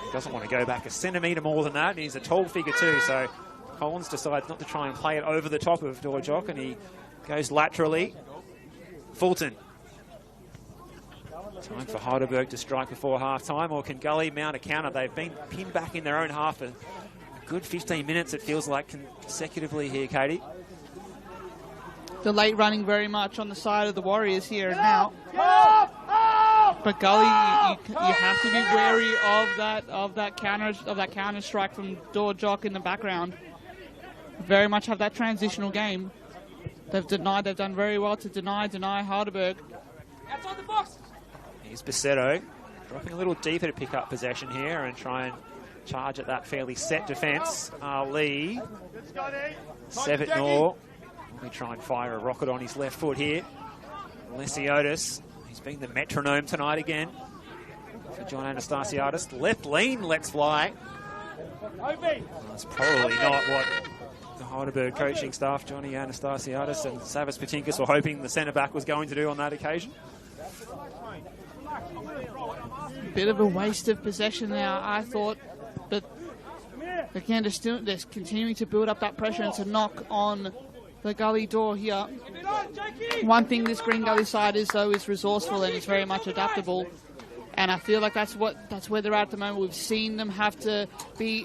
He doesn't want to go back a centimetre more than that. He's a tall figure too, so Collins decides not to try and play it over the top of Dorjock, and he goes laterally. Fulton. Time for Heidelberg to strike before half-time, or can Gully mount a counter? They've been pinned back in their own half for a good 15 minutes, it feels like, consecutively here, Katie. The late running very much on the side of the Warriors here and now. But Gully, you have to be wary of that counter strike from Dorjock in the background. Very much have that transitional game. They've done very well to deny Heidelberg. Outside the box. Here's Basetto, dropping a little deeper to pick up possession here and try and charge at that fairly set defence. Ali, Sevetnor, will try and fire a rocket on his left foot here. Lesiotis, he's been the metronome tonight again for John Anastasiadis. Left lean lets fly. That's probably not what the Heidelberg coaching staff, Johnny Anastasiadis and Savas Patinkas, were hoping the centre-back was going to do on that occasion. Bit of a waste of possession there, I thought. But again, they're continuing to build up that pressure and to knock on the Gully door here. One thing this Green Gully side is, though, is resourceful and is very much adaptable. And I feel like that's where they're at the moment. We've seen them have to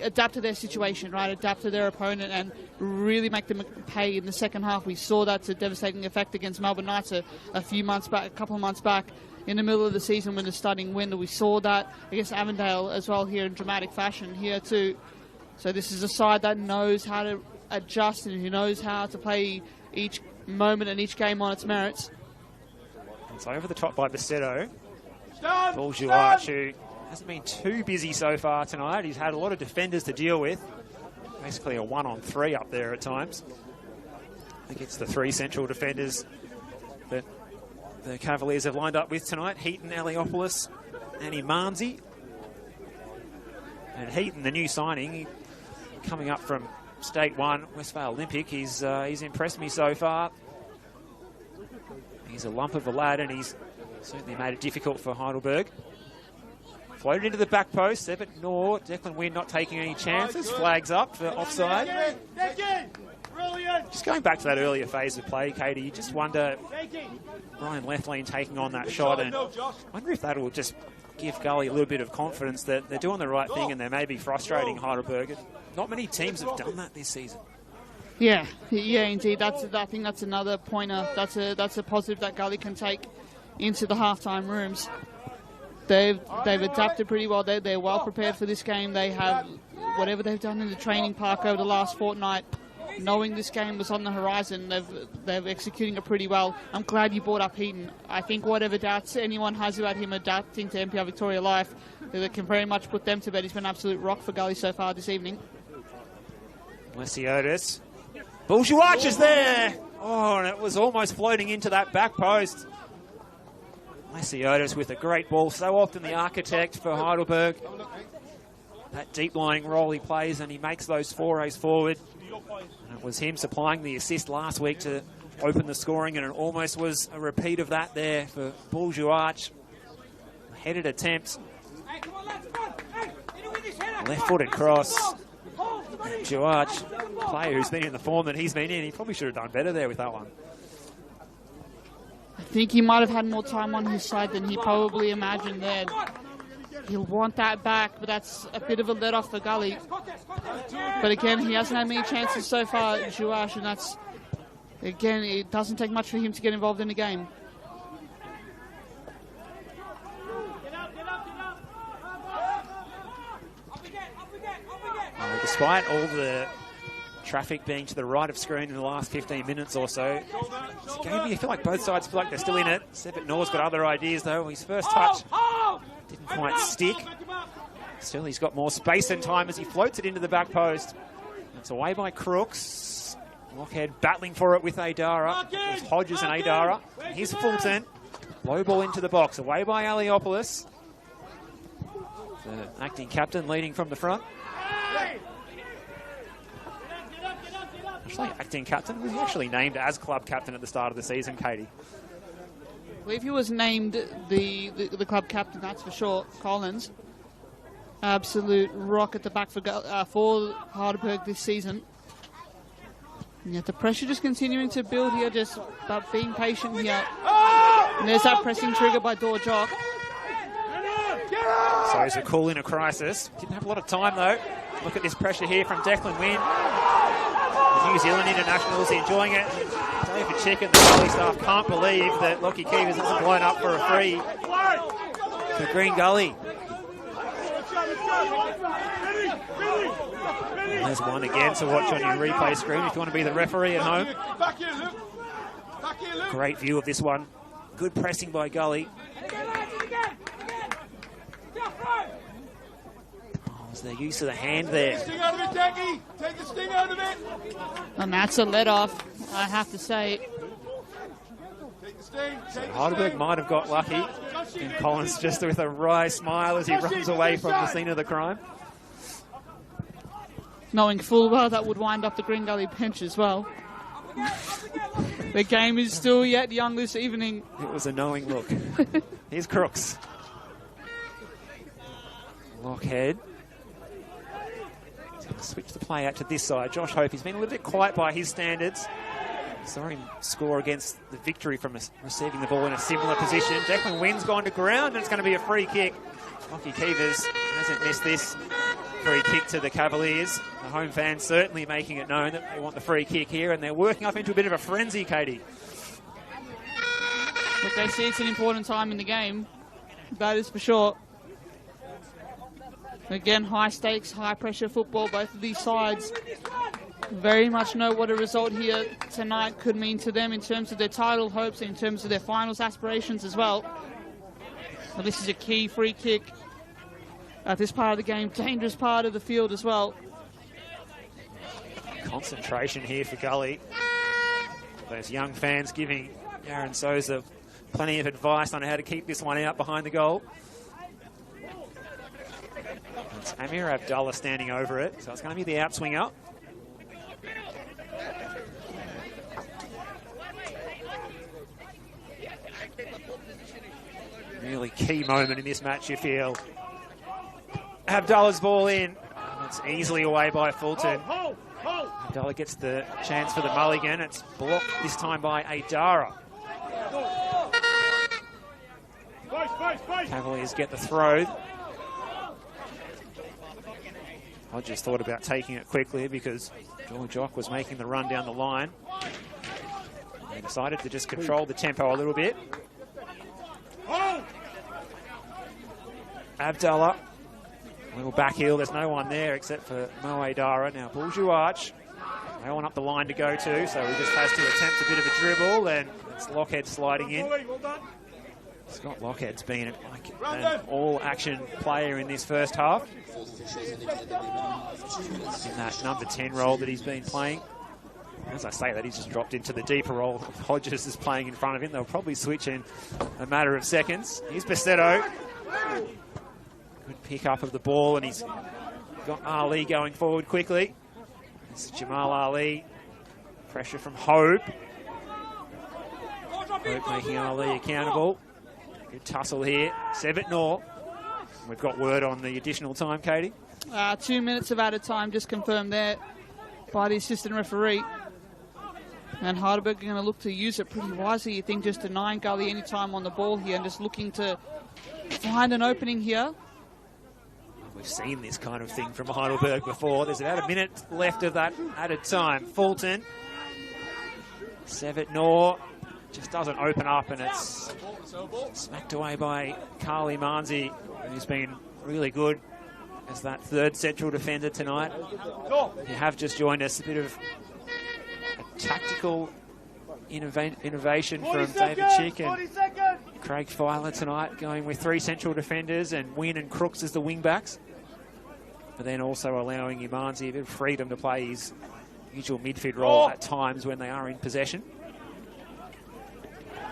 adapt to their situation, right? Adapt to their opponent and really make them pay in the second half. We saw that to devastating effect against Melbourne Knights a couple of months back in the middle of the season when the starting window. We saw that against Avondale as well here in dramatic fashion here too. So this is a side that knows how to adjust and who knows how to play each moment and each game on its merits. It's over the top by Basetto. Bourgeois, who hasn't been too busy so far tonight. He's had a lot of defenders to deal with. Basically a 1-on-3 up there at times. I think it's the 3 central defenders that the Cavaliers have lined up with tonight. Heaton, Eliopoulos, and Imanzi. And Heaton, the new signing, coming up from State 1, Westvale Olympic. He's impressed me so far. He's a lump of a lad, and he's certainly made it difficult for Heidelberg. Floated into the back post. Sevetnor, Declan Wynn not taking any chances. Flags up for offside. Just going back to that earlier phase of play, Katie, you just wonder, Ryan Lethlean taking on that shot, and I wonder if that will just give Gully a little bit of confidence that they're doing the right thing and they may be frustrating Heidelberg. Not many teams have done that this season. Yeah, indeed. I think that's another pointer. That's a positive that Gully can take into the halftime rooms. They've adapted pretty well. They're well prepared for this game. They have whatever they've done in the training park over the last fortnight. Knowing this game was on the horizon, they're executing it pretty well. I'm glad you brought up Heaton. I think whatever doubts anyone has about him adapting to NPL Victoria life, that can very much put them to bed. He's been an absolute rock for Gully so far this evening. Lesiotis. Bourgeois is there. Oh, and it was almost floating into that back post. Lesiotis with a great ball. So often the architect for Heidelberg. That deep lying role he plays, and he makes those forays forward. And it was him supplying the assist last week to open the scoring, and it almost was a repeat of that there for Bourgeois. Headed attempt. Left-footed cross. George, player who's been in the form that he's been in, he probably should have done better there with that one. I think he might have had more time on his side than he probably imagined there. He'll want that back, but that's a bit of a let off for Gully. But again, he hasn't had many chances so far, Juash, and that's, again, it doesn't take much for him to get involved in the game. Despite all the traffic being to the right of screen in the last 15 minutes or so, it's a game you feel like both sides feel like they're still in it. Sebit Noor's got other ideas though. His first touch didn't quite stick. Still, he's got more space and time as he floats it into the back post. It's away by Crooks. Lockhead battling for it with Adara. It was Hodges and Adara. Here's Fulton. Low ball into the box. Away by Aliopoulos. The acting captain leading from the front. Actually, acting captain, was he actually named as club captain at the start of the season, Katie? I believe he was named the club captain, that's for sure. Collins. Absolute rock at the back for Heidelberg this season. And yet the pressure just continuing to build here, just about being patient here. And there's that pressing trigger by Dorjock. So he's a call in a crisis. Didn't have a lot of time though. Look at this pressure here from Declan Wynn. The New Zealand internationals enjoying it. David Chick and the Gully staff can't believe that Lockie Keevers hasn't blown up for a free for Green Gully. And there's one again to watch on your replay screen if you want to be the referee at home. Great view of this one. Good pressing by Gully. Their use of the hand there. Take the sting out of it, Jackie. Take the sting out of it. And that's a let off, I have to say. Take the sting. So Heidelberg might have got lucky. And Collins just with a wry smile as he runs away from the scene of the crime. Knowing full well that would wind up the Green Gully bench as well. The game is still yet young this evening. It was a knowing look. Here's Crooks. Lockhead. Switch the play out to this side. Josh Hope, he's been a little bit quiet by his standards. Saw him score against the Victory from receiving the ball in a similar position. Declan Wynn's gone to ground and it's going to be a free kick. Lockie Keevers hasn't missed this free kick to the Cavaliers. The home fans certainly making it known that they want the free kick here and they're working up into a bit of a frenzy, Katie. Look, they see it's an important time in the game. That is for sure. Again, high stakes, high pressure football. Both of these sides very much know what a result here tonight could mean to them in terms of their title hopes, in terms of their finals aspirations as well. So this is a key free kick at this part of the game, dangerous part of the field as well. Concentration here for Gully. Those young fans giving Aaron Souza plenty of advice on how to keep this one out behind the goal. It's Amir Abdullah standing over it, so it's going to be the outswinger. Really key moment in this match, you feel. Abdullah's ball in. It's easily away by Fulton. Abdullah gets the chance for the mulligan. It's blocked this time by Adara. Cavaliers get the throw. Hodges thought about taking it quickly because Jock was making the run down the line. They decided to just control the tempo a little bit. Abdullah, a little back heel. There's no one there except for Mo Adara. Now Buljuarch, no one up the line to go to, so he just has to attempt a bit of a dribble, and it's Lockhead sliding in. Scott Lockhead's been like an all-action player in this first half. In that number 10 role that he's been playing. As I say that, he's just dropped into the deeper role. Hodges is playing in front of him. They'll probably switch in a matter of seconds. Here's Basetto. Good pick up of the ball, and he's got Ali going forward quickly. It's Jamal Ali. Pressure from Hope. Hope making Ali accountable. Good tussle here. Sebit Noor. We've got word on the additional time, Katie. 2 minutes of added time just confirmed there by the assistant referee. And Heidelberg are going to look to use it pretty wisely, you think, just denying Gully any time on the ball here and just looking to find an opening here. We've seen this kind of thing from Heidelberg before. There's about a minute left of that added time. Fulton. Sevet Nor just doesn't open up, and it's smacked away by Carly Manzi, who's been really good as that third central defender tonight. If you have just joined us, a bit of a tactical innovation from David Chick and Craig Filer tonight, going with 3 central defenders and Wynn and Crooks as the wing-backs, but then also allowing Imanzi a bit of freedom to play his usual midfield role at times when they are in possession.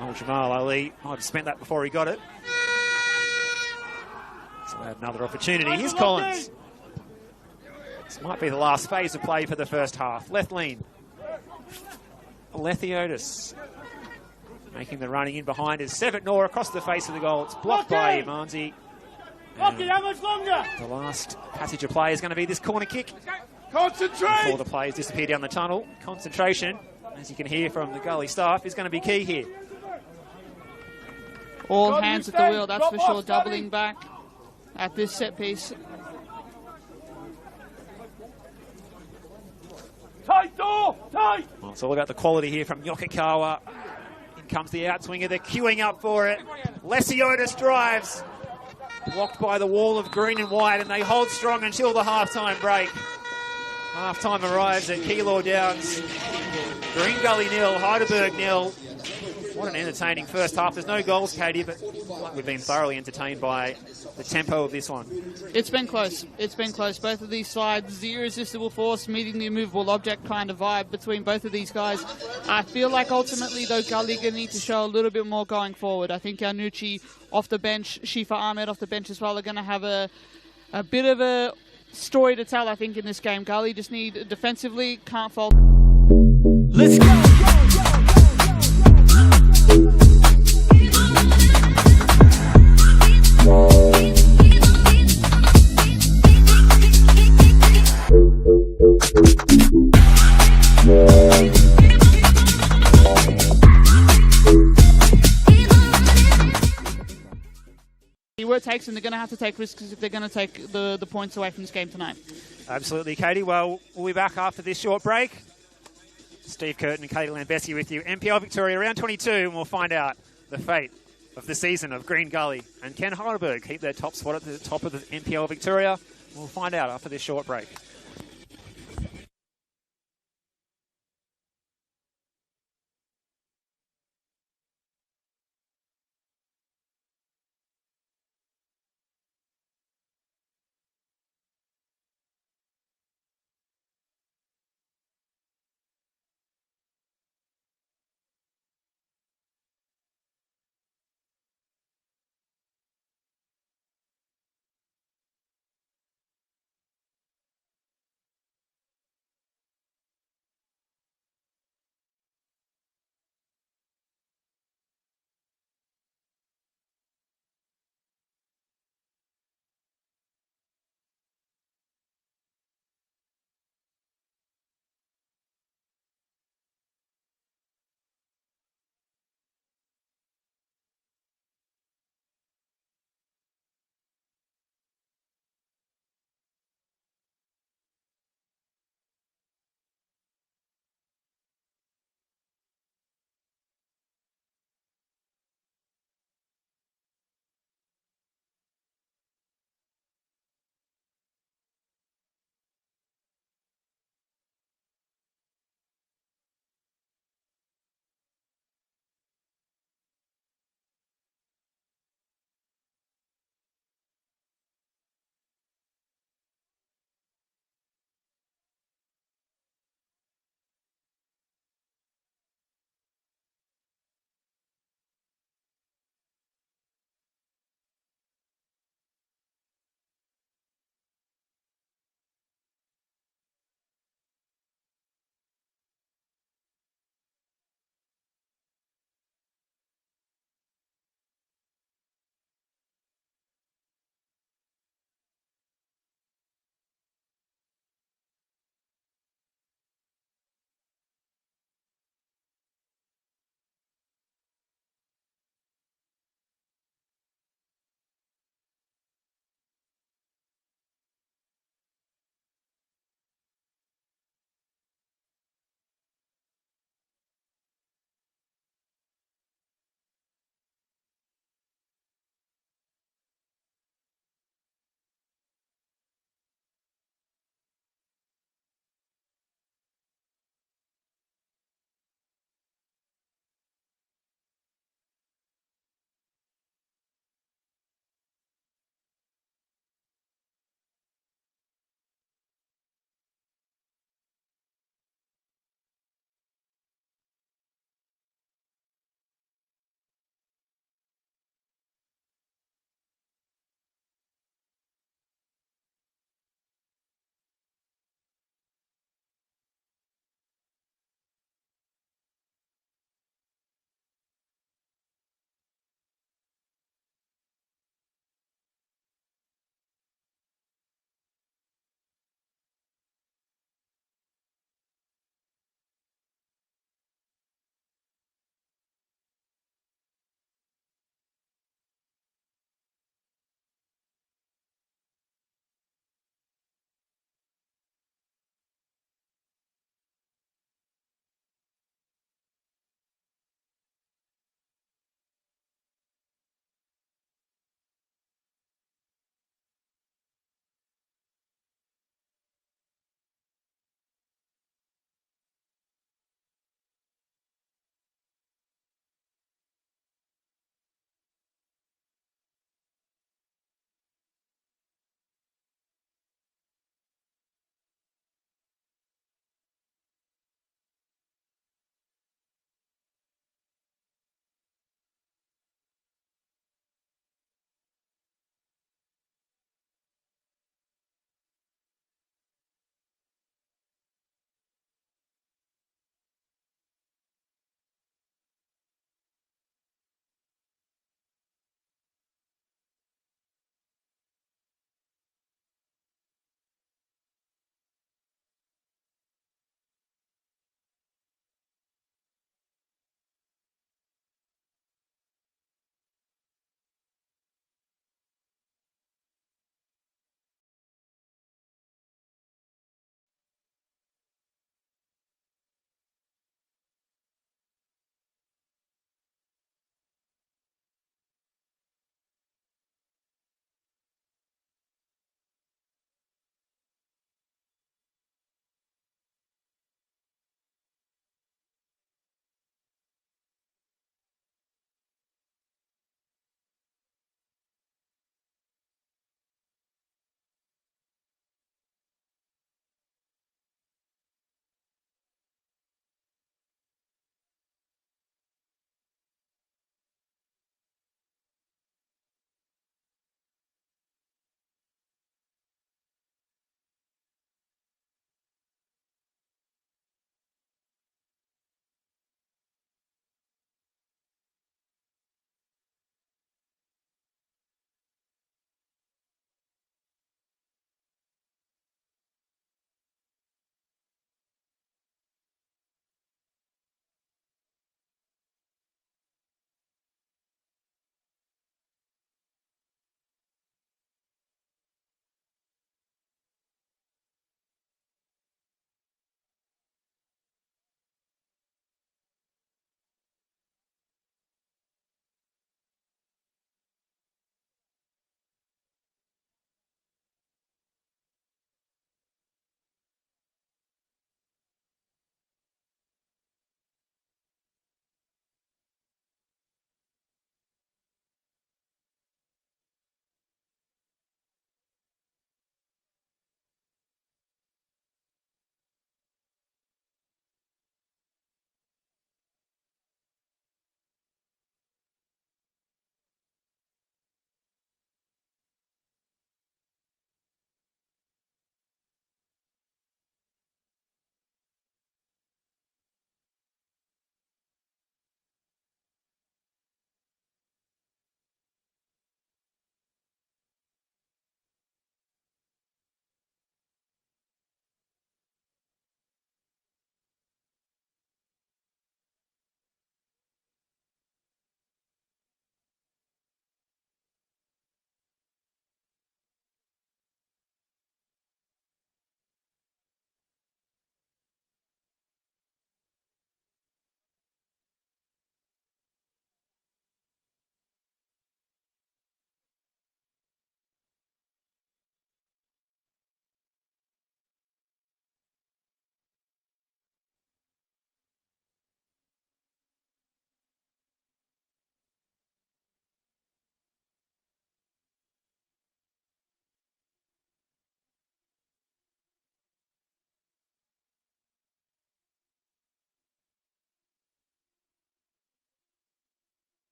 Oh, Jamal Ali might have spent that before he got it. So we have another opportunity. Here's Collins. This might be the last phase of play for the first half. Left lean. Lethiotis making the running in behind is Sevet Nor across the face of the goal. It's blocked by Imanzi. How much longer? The last passage of play is going to be this corner kick. Concentrate! Before the players disappear down the tunnel. Concentration, as you can hear from the Gully staff, is going to be key here. All hands at the wheel, that's for sure, doubling back at this set piece. Tight door! Tight! Well, it's all about the quality here from Yokokawa. In comes the outswinger, they're queuing up for it. Lesiotis drives. Blocked by the wall of green and white, and they hold strong until the halftime break. Halftime arrives at Keilor Downs. Green Gully 0, Heidelberg 0. What an entertaining first half. There's no goals, Katie, but we've been thoroughly entertained by the tempo of this one. It's been close. It's been close. Both of these sides, the irresistible force meeting the immovable object kind of vibe between both of these guys. I feel like ultimately, though, Gully going to need to show a little bit more going forward. I think Arnucci off the bench, Shifa Ahmed off the bench as well, are going to have a bit of a story to tell, I think, in this game. Gully just need defensively, can't fall. Let's go! Where it takes them, they're going to have to take risks if they're going to take the points away from this game tonight. Absolutely, Katie. Well, we'll be back after this short break. Steve Curtin and Katie Lambesi with you. NPL Victoria, round 22, and we'll find out the fate of the season of Green Gully. And can Heidelberg keep their top spot at the top of the NPL Victoria? We'll find out after this short break.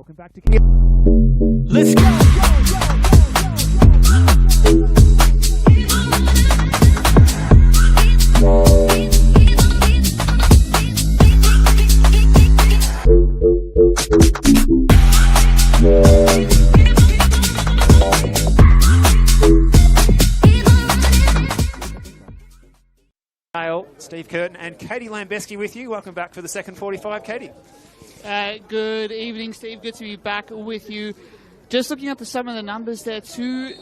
Welcome back to Let's go! Steve Curtin and Katie Lambeski with you. Welcome back for the second 45, Katie. Good evening, Steve. Good to be back with you. Just looking at some of the numbers there, 2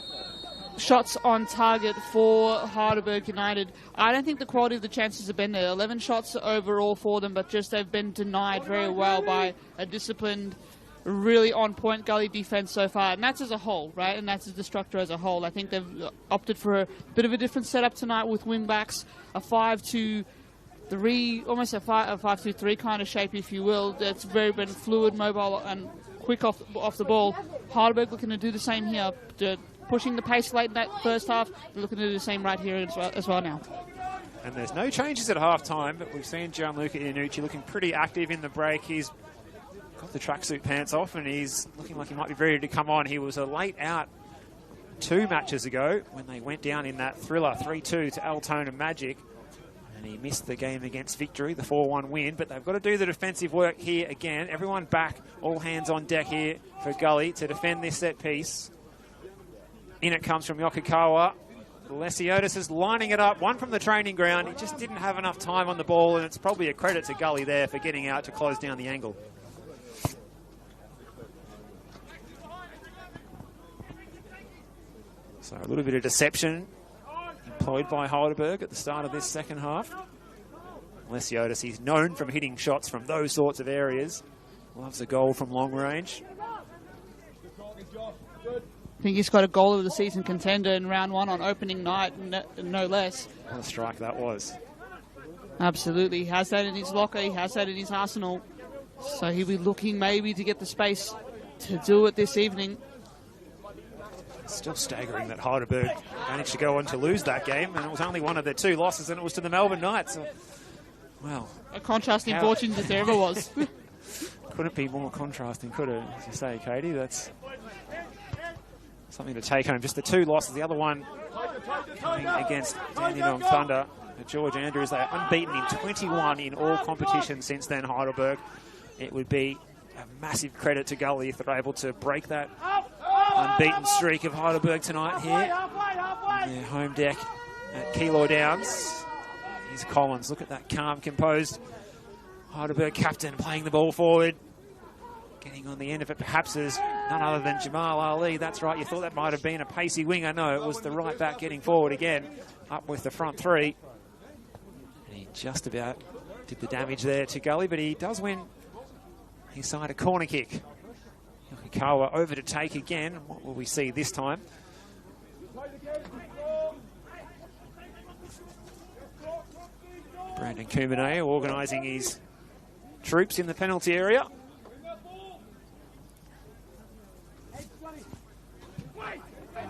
shots on target for Heidelberg United. I don't think the quality of the chances have been there. 11 shots overall for them, but just they've been denied very well by a disciplined, really on-point Gully defense so far, and that's as a whole, right? And that's as the structure as a whole. I think they've opted for a bit of a different setup tonight with wing-backs, a 5-2-3, almost a 5-2-3 kind of shape, if you will. That's very been fluid, mobile, and quick off the ball. Heidelberg looking to do the same here. They're pushing the pace late in that first half. They're looking to do the same right here as well now. And there's no changes at half-time, but we've seen Gianluca Iannucci looking pretty active in the break. He's got the tracksuit pants off and he's looking like he might be ready to come on. He was a late out 2 matches ago when they went down in that thriller 3-2 to Altona Magic, and he missed the game against Victory, the 4-1 win. But they've got to do the defensive work here again. Everyone back, all hands on deck here for Gully to defend this set piece. In it comes from Yokokawa. Lesiotis is lining it up, one from the training ground. He just didn't have enough time on the ball, and it's probably a credit to Gully there for getting out to close down the angle. So a little bit of deception employed by Heidelberg at the start of this second half. Lesiotis, he's known from hitting shots from those sorts of areas. Loves a goal from long range. I think he's got a goal of the season contender in round 1 on opening night, no less. What a strike that was. Absolutely. He has that in his locker. He has that in his arsenal. So he'll be looking maybe to get the space to do it this evening. Still staggering that Heidelberg managed to go on to lose that game, and it was only one of their 2 losses, and it was to the Melbourne Knights. So, well, a contrasting fortunes if there ever was. Couldn't be more contrasting, could it? As you say, Katie, that's something to take home. Just the 2 losses. The other one coming against Dandenong Thunder. George Andrews, they are unbeaten in 21 in all competitions since then, Heidelberg. It would be a massive credit to Gully if they're able to break that unbeaten streak of Heidelberg tonight here on their home deck at Keilor Downs. Here's Collins. Look at that calm, composed Heidelberg captain playing the ball forward. Getting on the end of it perhaps is none other than Jamal Ali. That's right, you thought that might have been a pacey winger. No, it was the right back getting forward again, up with the front 3. And he just about did the damage there to Gully, but he does win his side a corner kick. Yokokawa over to take again. What will we see this time? Brandon Kumane organising his troops in the penalty area.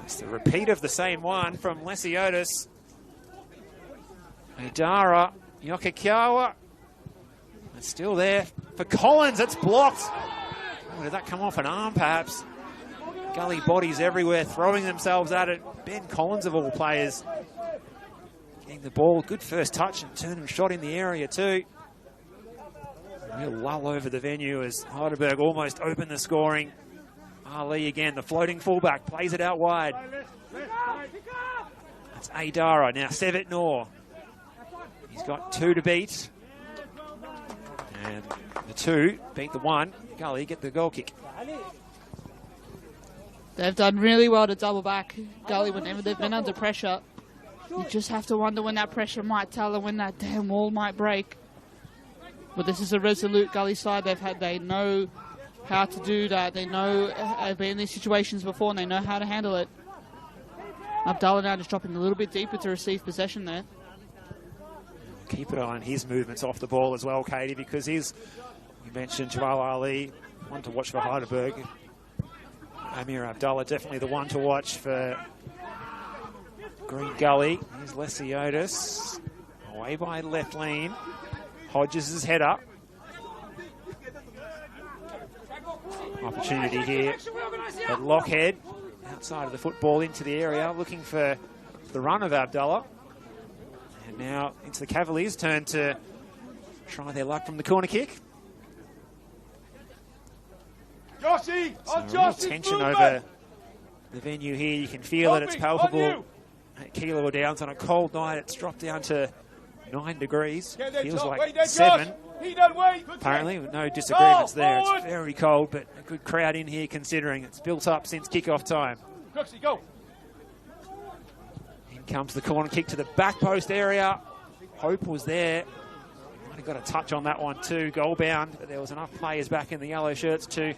It's the repeat of the same one from Lesiotis. Idara, Yokokawa. It's still there for Collins. It's blocked. Oh, did that come off an arm, perhaps? Gully bodies everywhere, throwing themselves at it. Ben Collins, of all players, getting the ball. Good first touch and turn and shot in the area too. A real lull over the venue as Heidelberg almost opened the scoring. Ali again, the floating fullback, plays it out wide. That's Aidara. Now Sevet Noor. He's got 2 to beat. And the 2 beat the 1. Gully get the goal kick. They've done really well to double back Gully whenever they've been under pressure. You just have to wonder when that pressure might tell and when that damn wall might break. But this is a resolute Gully side. They know how to do that. They know have been in these situations before and they know how to handle it. Abdullah now just dropping a little bit deeper to receive possession there. Keep an eye on his movements off the ball as well, Katie, because you mentioned Jamal Ali, one to watch for Heidelberg. Amir Abdullah, definitely the one to watch for Green Gully. Here's Lesiotis, away by Lethlean. Hodges' head up opportunity here. But Lockhead, outside of the football into the area, looking for the run of Abdullah. And now it's the Cavaliers' turn to try their luck from the corner kick. Joshy! So real tension over the venue here. You can feel it, it's palpable. At Keilor Downs on a cold night, it's dropped down to 9 degrees. Feels like 7. Apparently, with no disagreements there. It's very cold, but a good crowd in here considering it's built up since kick-off time. In comes the corner kick to the back post area. Hope was there. Might have got a touch on that one too, goal bound, but there was enough players back in the yellow shirts to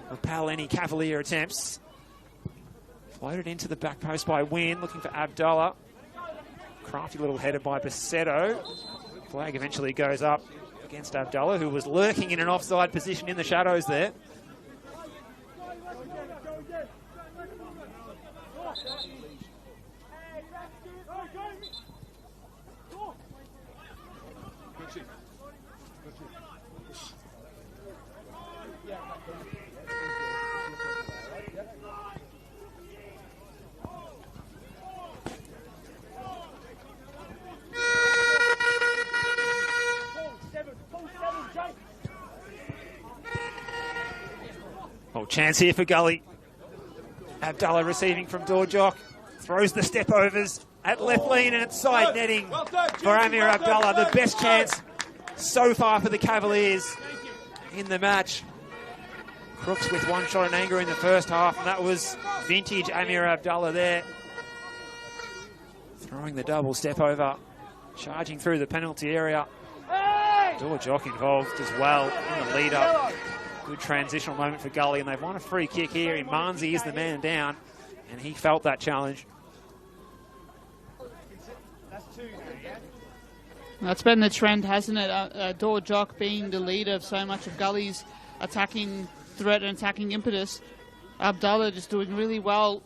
repel any Cavalier attempts. Floated into the back post by Wynn, looking for Abdullah. Crafty little header by Basetto. Flag eventually goes up against Abdullah, who was lurking in an offside position in the shadows there. Oh, chance here for Gully. Abdullah receiving from Dorjock. Throws the step-overs at left lean, and it's side netting for Amir Abdullah. The best chance so far for the Cavaliers in the match. Crooks with one shot in anger in the first half, and that was vintage Amir Abdullah there. Throwing the double step-over, charging through the penalty area. Dorjock involved as well in the lead-up. Good transitional moment for Gully, and they've won a free kick here. Imanzi is the man down, and he felt that challenge. That's been the trend, hasn't it? Dorjock being the leader of so much of Gully's attacking threat and attacking impetus. Abdullah just doing really well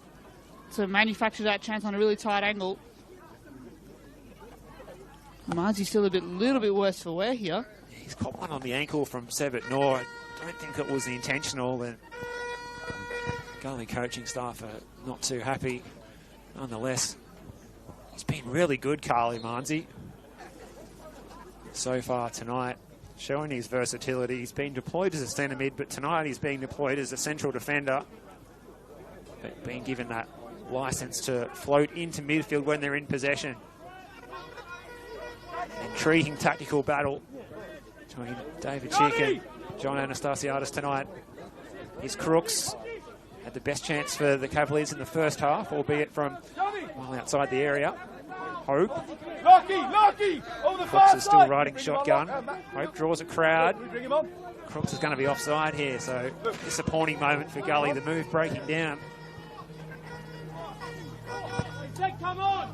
to manufacture that chance on a really tight angle. Imanzi's still a little bit worse for wear here. He's got one on the ankle from Sebat Noor. I don't think it was intentional, and Gully coaching staff are not too happy. Nonetheless, he's been really good, Carly Imanzi, so far tonight, showing his versatility. He's been deployed as a centre mid, but tonight he's being deployed as a central defender, but being given that licence to float into midfield when they're in possession. Intriguing tactical battle between David Chick and John Anastasiadis tonight. His Crooks had the best chance for the Cavaliers in the first half, albeit from well outside the area. Hope. Crooks is still riding shotgun. Hope draws a crowd. Crooks is going to be offside here, so disappointing moment for Gully. The move breaking down. Come on!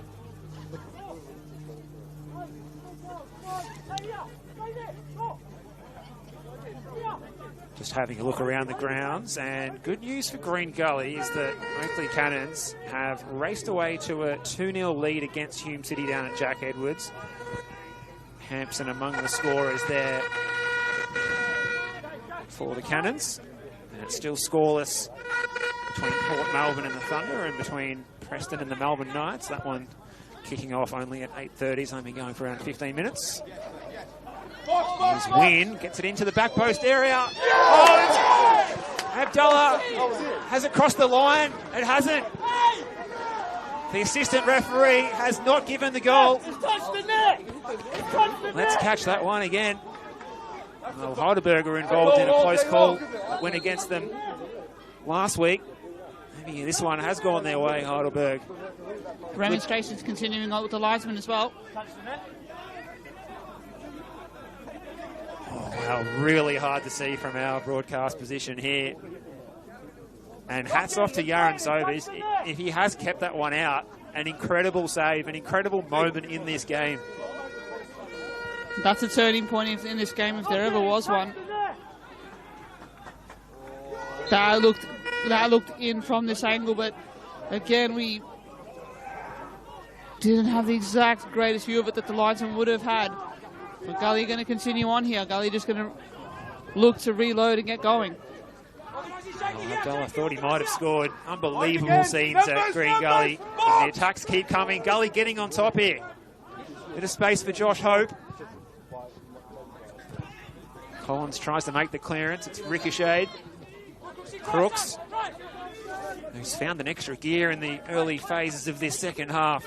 Just having a look around the grounds, and good news for Green Gully is that Oakley Cannons have raced away to a 2-0 lead against Hume City down at Jack Edwards. Hampson among the scorers there for the Cannons, and it's still scoreless between Port Melbourne and the Thunder, and between Preston and the Melbourne Knights. That one kicking off only at 8:30, it's only been going for around 15 minutes. Here's Wynn, gets it into the back post area. Oh, Abdullah has it crossed the line. It hasn't. The assistant referee has not given the goal. Let's catch that one again. Well, Heidelberg were involved in a close call that went against them last week. Maybe this one has gone their way, Heidelberg. Demonstrations continuing on with the linesman as well. Oh, wow, really hard to see from our broadcast position here. And hats off to Yaron Sobis. If he has kept that one out, an incredible save, an incredible moment in this game. That's a turning point in this game if there ever was one. That looked in from this angle, but again, we didn't have the exact greatest view of it that the linesman would have had. But Gully going to continue on here. Gully just going to look to reload and get going. Abdullah thought he might have scored. Unbelievable scenes at Green Gully. And the attacks keep coming. Gully getting on top here. Bit of space for Josh Hope. Collins tries to make the clearance. It's ricocheted. Crooks, who's found an extra gear in the early phases of this second half.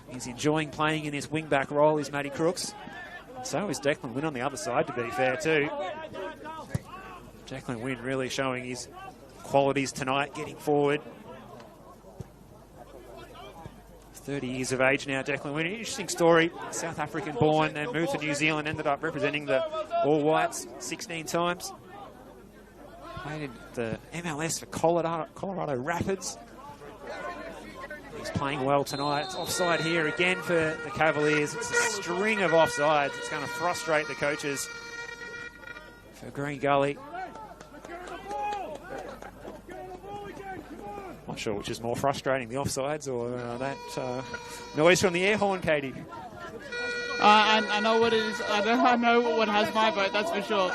He's enjoying playing in his wing-back role, is Matty Crooks. So is Declan Wynn on the other side, to be fair, too. Declan Wynn really showing his qualities tonight, getting forward. 30 years of age now, Declan Wynn. Interesting story. South African born and moved to New Zealand, ended up representing the All Whites 16 times. Played in the MLS for Colorado Rapids. He's playing well tonight. It's offside here again for the Cavaliers. It's a string of offsides. It's going to frustrate the coaches for Green Gully. Not sure which is more frustrating, the offsides or that noise from the air horn, Katie. I know what it is. I know what has my vote, that's for sure.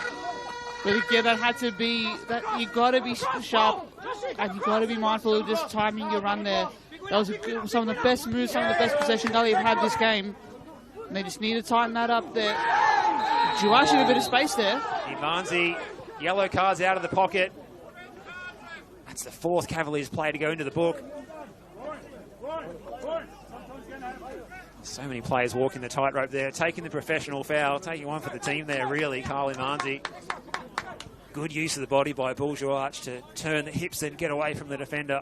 But again, that had to be, that you got to be sharp and you got to be mindful of just timing your run there. That was some of the best moves, some of the best possession Gully have had this game. And they just need to tighten that up there. Juash in a bit of space there. Imanzi, yellow cards out of the pocket. That's the fourth Cavaliers play to go into the book. So many players walking the tightrope there, taking the professional foul, taking one for the team there, really, Carl Imanzi. Good use of the body by Bourgeois to turn the hips and get away from the defender.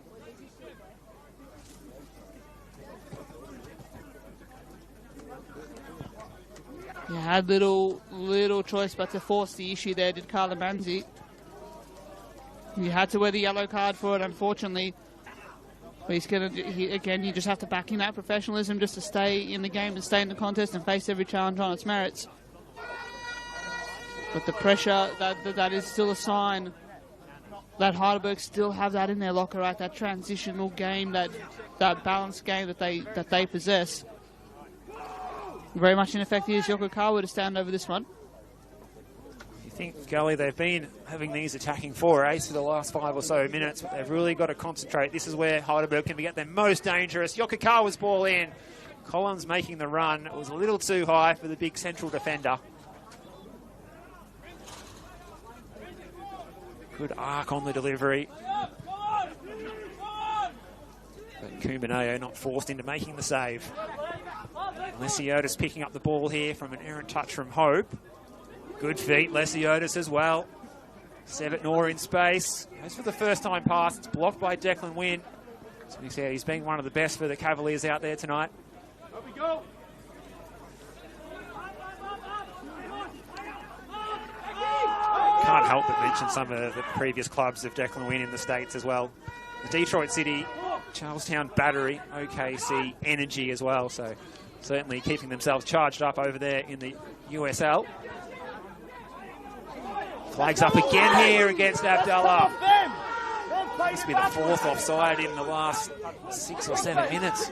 Yeah, had little choice but to force the issue there, did Carl Imanzi. You had to wear the yellow card for it, unfortunately. But he's going to, again, you just have to back in that professionalism just to stay in the game and stay in the contest and face every challenge on its merits. But the pressure, that is still a sign that Heidelberg still have that in their locker, right? That transitional game, that balanced game that they possess. Very much in effect is Yokokawa to stand over this one. You think, Gully, they've been having these attacking forays for the last 5 or so minutes, but they've really got to concentrate. This is where Heidelberg can get their most dangerous. Yokokawa's ball in. Collins making the run. It was a little too high for the big central defender. Good arc on the delivery. But Kumaneo not forced into making the save. Lesiotis picking up the ball here from an errant touch from Hope. Good feet, Lesiotis as well. Sevet Noor in space. Goes for the first time pass. It's blocked by Declan Wynn. So we said he's been one of the best for the Cavaliers out there tonight. Up we go. Can't help but mention some of the previous clubs of Declan Wynn in the States as well. The Detroit City, Charlestown Battery, OKC, Energy as well. So certainly keeping themselves charged up over there in the USL. Flags up again here against Abdullah. Must be the fourth offside in the last 6 or 7 minutes.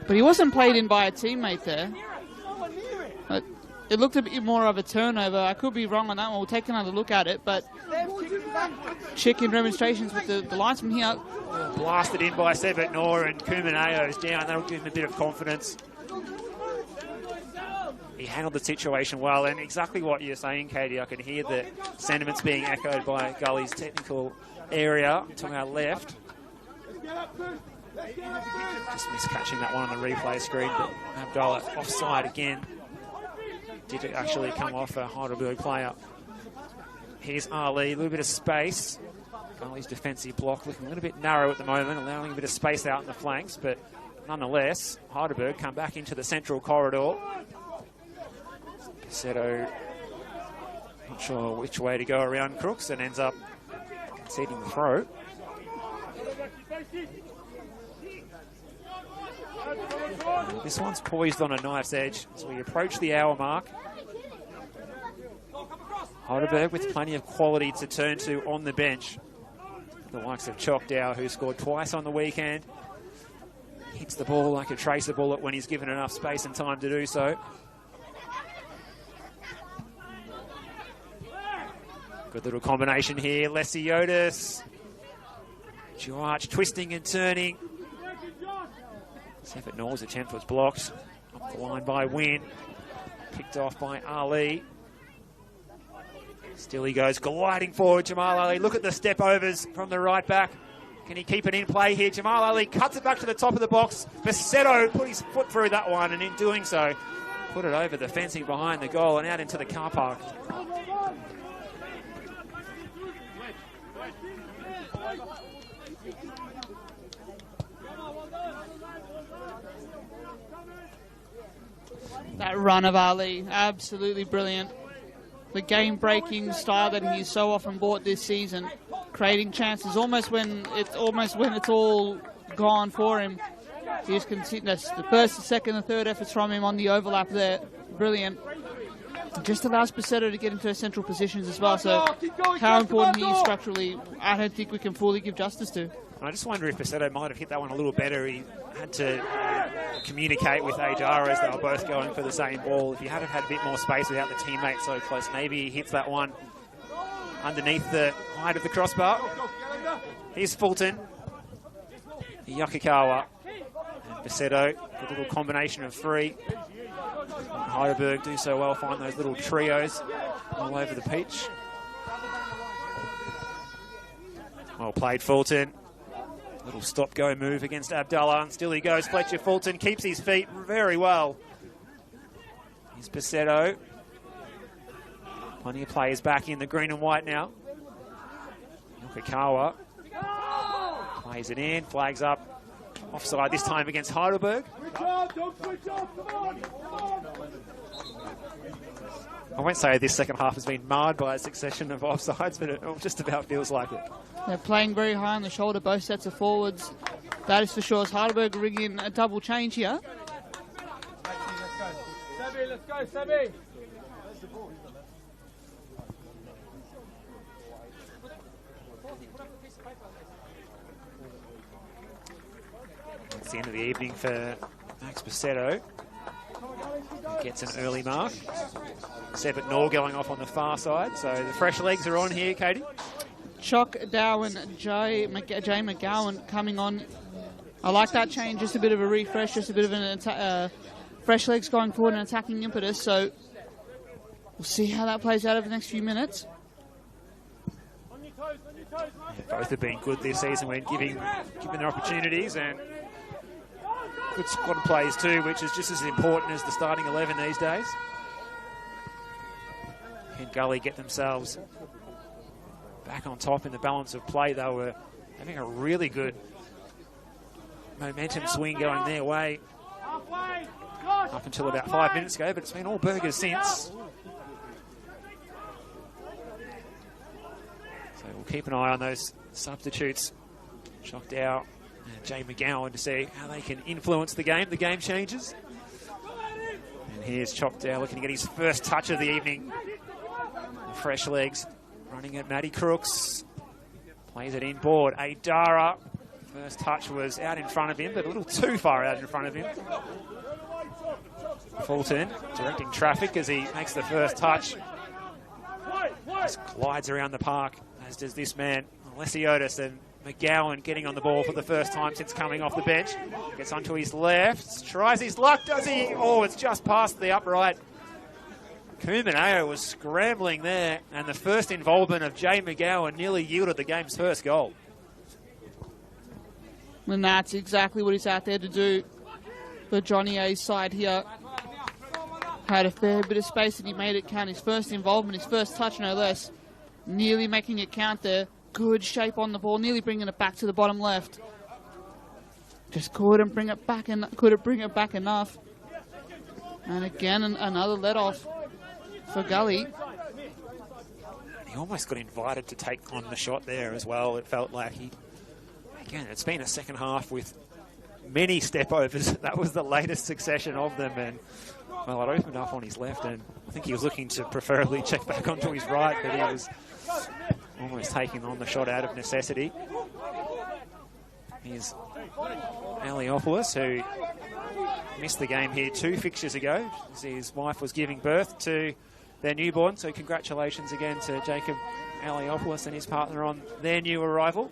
But he wasn't played in by a teammate there. It looked a bit more of a turnover. I could be wrong on that one. We'll take another look at it. But checking demonstrations with the linesman here. Blasted in by Sevet Noor and Kumaneo's down. That'll give him a bit of confidence. He handled the situation well, and exactly what you're saying, Katie. I can hear the sentiments being echoed by Gully's technical area to our left. Just missed catching that one on the replay screen, but Abdullah offside again. Did it actually come off a Heidelberg player? Here's Ali, a little bit of space. Gully's defensive block looking a little bit narrow at the moment, allowing a bit of space out in the flanks, but nonetheless, Heidelberg come back into the central corridor. Seto, not sure which way to go around Crooks, and ends up conceding the throw. This one's poised on a knife's edge as we approach the hour mark. Heidelberg with plenty of quality to turn to on the bench. The likes of Chokdow, who scored twice on the weekend. Hits the ball like a tracer bullet when he's given enough space and time to do so. Good little combination here. Lesiotis. George twisting and turning. Sephard Nor's attempt was blocked. Up the line by Wynn. Picked off by Ali. Still he goes, gliding forward, Jamal Ali. Look at the step overs from the right back. Can he keep it in play here? Jamal Ali cuts it back to the top of the box. Basetto put his foot through that one, and in doing so, put it over the fencing behind the goal and out into the car park. That run of Ali, absolutely brilliant. The game-breaking style that he's so often brought this season, creating chances almost when it's all gone for him. He's that's the first, the second, and third efforts from him on the overlap there. Brilliant. Just allows Basetto to get into her central positions as well. So how important he is structurally, I don't think we can fully give justice to. I just wonder if Basetto might have hit that one a little better. He had to communicate with Adara as they were both going for the same ball. If he had had a bit more space without the teammate so close, maybe he hits that one underneath the height of the crossbar. Here's Fulton, Yakikawa, and Basetto. A little combination of three. Heidelberg do so well, find those little trios all over the pitch. Well played, Fulton. Little stop-go move against Abdallah, and still he goes. Fletcher Fulton keeps his feet very well. Here's Basetto. Plenty of players back in the green and white now. Yokikawa plays it in, flags up. Offside this time against Heidelberg. I won't say this second half has been marred by a succession of offsides, but it just about feels like it. They're playing very high on the shoulder, both sets of forwards. That is for sure. As Heidelberg ring in a double change here. Let's go, Sebi. It's the end of the evening for Max Basetto. Gets an early mark. Sephard Nor going off on the far side. So the fresh legs are on here, Katie. Chock Dowan, Jay McGowan coming on. I like that change, just a bit of a refresh, just a bit of an fresh legs going forward and attacking impetus. So we'll see how that plays out over the next few minutes. Yeah, both have been good this season when given their opportunities, and good squad plays too, which is just as important as the starting 11 these days. Can Gully get themselves back on top in the balance of play? They were having a really good momentum swing going their way up until about 5 minutes ago, but it's been all burgers since. So we'll keep an eye on those substitutes. Chock Dow and Jay McGowan to see how they can influence the game changes. And here's Chock Dow looking to get his first touch of the evening. Fresh legs running at Matty Crooks. Plays it inboard. Adara. First touch was out in front of him, but a little too far out in front of him. Fulton directing traffic as he makes the first touch. Just glides around the park, as does this man, Lesiotis, and McGowan getting on the ball for the first time since coming off the bench. Gets onto his left, tries his luck, does he? Oh, it's just past the upright. Kumaneo was scrambling there, and the first involvement of Jay McGowan nearly yielded the game's first goal. And that's exactly what he's out there to do. For Johnny A's side here. Had a fair bit of space and he made it count. His first involvement, his first touch no less. Nearly making it count there. Good shape on the ball, nearly bringing it back to the bottom left. Just couldn't bring it back enough. And again, another let off for Gully. He almost got invited to take on the shot there as well. It felt like again, it's been a second half with many step overs. That was the latest succession of them, and well, it opened up on his left, and I think he was looking to preferably check back onto his right, but he was almost taking on the shot out of necessity. Here's Aliopoulos, who missed the game here 2 fixtures ago. His wife was giving birth to their newborn. So congratulations again to Jacob Aliopoulos and his partner on their new arrival.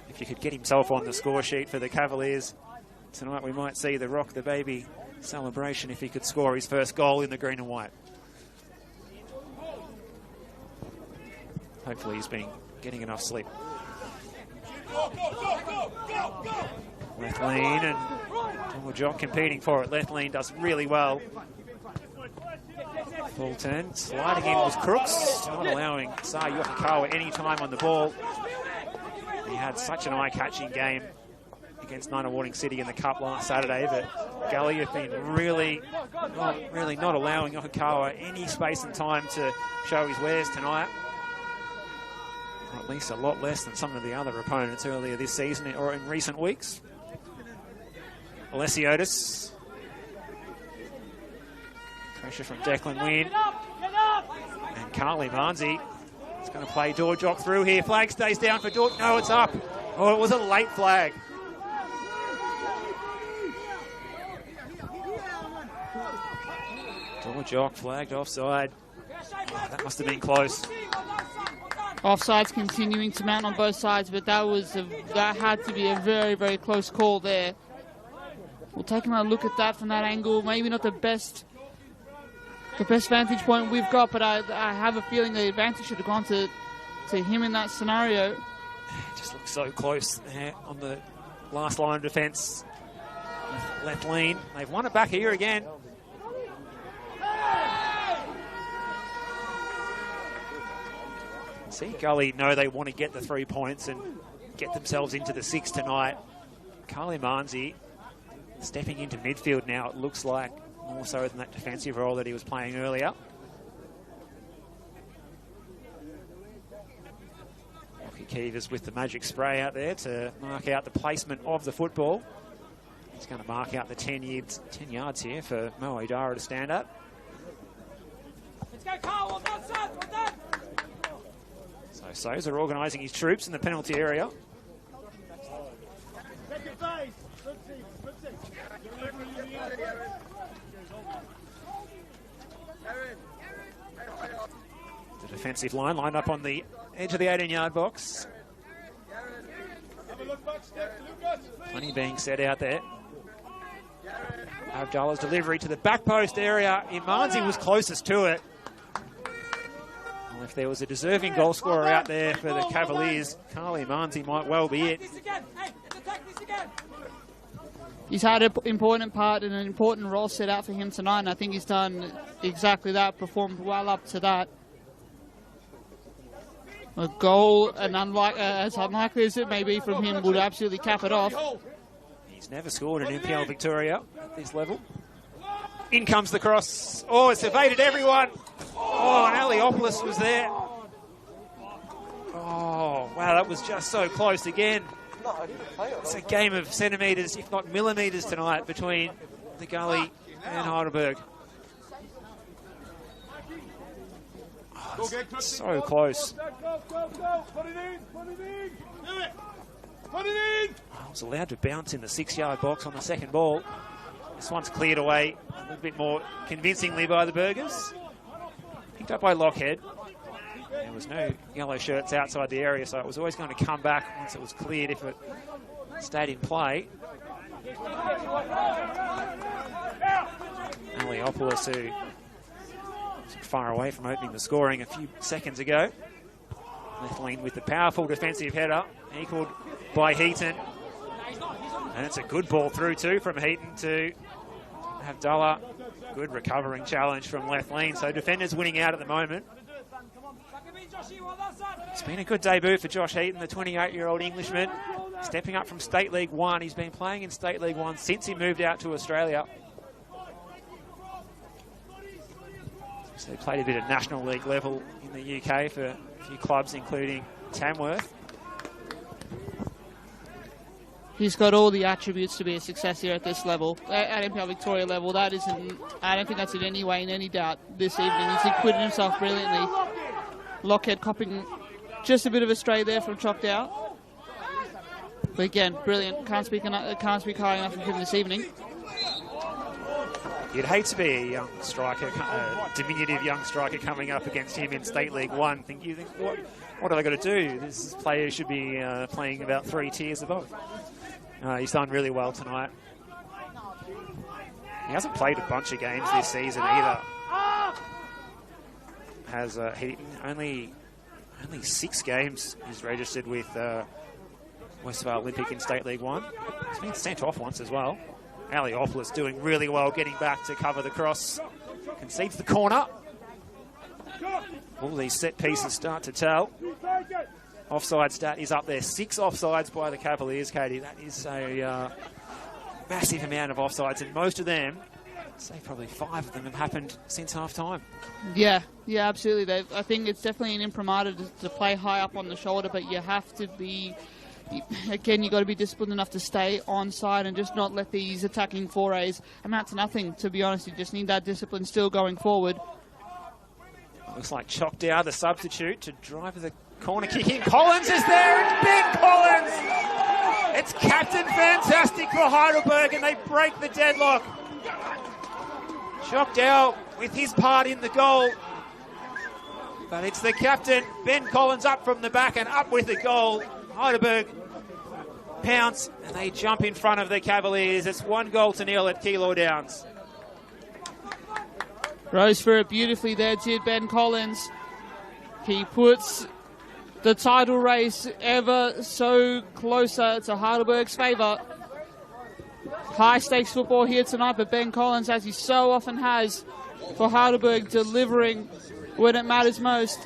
If you could get himself on the score sheet for the Cavaliers tonight, we might see the Rock the Baby celebration if he could score his first goal in the green and white. Hopefully he's been getting enough sleep. Left lean and Jock competing for it. Left lean does really well. Full turn. Sliding in was Crooks, not allowing Sa Yokokawa any time on the ball. He had such an eye-catching game against Ngunnawarding City in the Cup last Saturday, but Gully have been really not allowing Yokokawa any space and time to show his wares tonight. Or at least a lot less than some of the other opponents earlier this season or in recent weeks. Alessiotis. Pressure from Declan Wynn. And Carly Marnsey is going to play Dorjock through here. Flag stays down for Dorjock. No, it's up. Oh, it was a late flag. Dorjock flagged offside. Oh, that must have been close. Offside's continuing to mount on both sides, but that had to be a very, very close call there. We'll take another look at that from that angle. Maybe not the best vantage point we've got, but I have a feeling the advantage should have gone to him in that scenario. It just looks so close there on the last line of defence. Left lean. They've won it back here again. See, Gully know they want to get the 3 points and get themselves into the 6 tonight. Carly Marnsey stepping into midfield now, it looks like, more so than that defensive role that he was playing earlier. Rocky Keevers with the magic spray out there to mark out the placement of the football. He's going to mark out the 10 yards here for Mo O'Dara to stand at. Let's go, Carl, well done, son, well done. So Soza organising his troops in the penalty area. The defensive line lined up on the edge of the 18-yard box. Plenty being said out there. Abdullah's delivery to the back post area. Imanzi was closest to it. Well, if there was a deserving goal scorer out there for the Cavaliers, Carly Imanzi might well be it. He's had an important part and an important role set out for him tonight, and I think he's done exactly that, performed well up to that. A goal, as unlikely as it may be from him, would absolutely cap it off. He's never scored an NPL Victoria at this level. In comes the cross. Oh, it's evaded everyone. Oh, and Aliopoulos was there. Oh, wow, that was just so close again. It's a game of centimetres, if not millimetres tonight between the Gully and Heidelberg. Oh, so close. I was allowed to bounce in the 6-yard box on the second ball. This one's cleared away a little bit more convincingly by the Burgers. Picked up by Lockhead. There was no yellow shirts outside the area, so it was always going to come back once it was cleared if it stayed in play. Aliopoulos, who was far away from opening the scoring a few seconds ago. Left lean with the powerful defensive header, equalled by Heaton. And it's a good ball through too from Heaton to Abdullah. Good recovering challenge from left lean. So defenders winning out at the moment. It's been a good debut for Josh Heaton, the 28-year-old Englishman. Stepping up from State League 1. He's been playing in State League 1 since he moved out to Australia. So he played a bit at National League level in the UK for a few clubs, including Tamworth. He's got all the attributes to be a success here at this level, at NPL Victoria level. That isn't, I don't think that's in any way, in any doubt this evening. He's acquitted himself brilliantly. Lockhead copping just a bit of a stray there from chopped out. But again, brilliant. Can't speak high enough of him this evening. You'd hate to be a young striker, a diminutive young striker coming up against him in State League 1. You think, what are they going to do? This player should be playing about 3 tiers above. He's done really well tonight. He hasn't played a bunch of games this season either. Has Heaton only 6 games he's registered with Westvale Olympic in State League 1. He's been sent off once as well. Aliopolis doing really well, getting back to cover the cross. Concedes the corner. All these set pieces start to tell. Offside stat is up there. 6 offsides by the Cavaliers, Katie. That is a massive amount of offsides, and most of them, I'd say probably 5 of them, have happened since half-time. Yeah, absolutely. I think it's definitely an imprimatur to play high up on the shoulder, but you have to be... Again, you've got to be disciplined enough to stay onside and just not let these attacking forays amount to nothing, to be honest. You just need that discipline still going forward. Looks like Choctaw, the substitute, to drive the corner kick in. Collins is there, and Ben Collins! It's Captain Fantastic for Heidelberg, and they break the deadlock. Choctaw with his part in the goal. But it's the captain, Ben Collins, up from the back and up with the goal. Heidelberg pounce, and they jump in front of the Cavaliers. It's 1-0 at Keilor Downs. Rose for it beautifully there, did Ben Collins. He puts the title race ever so closer to Heidelberg's favour. High stakes football here tonight, but Ben Collins, as he so often has for Heidelberg, delivering when it matters most.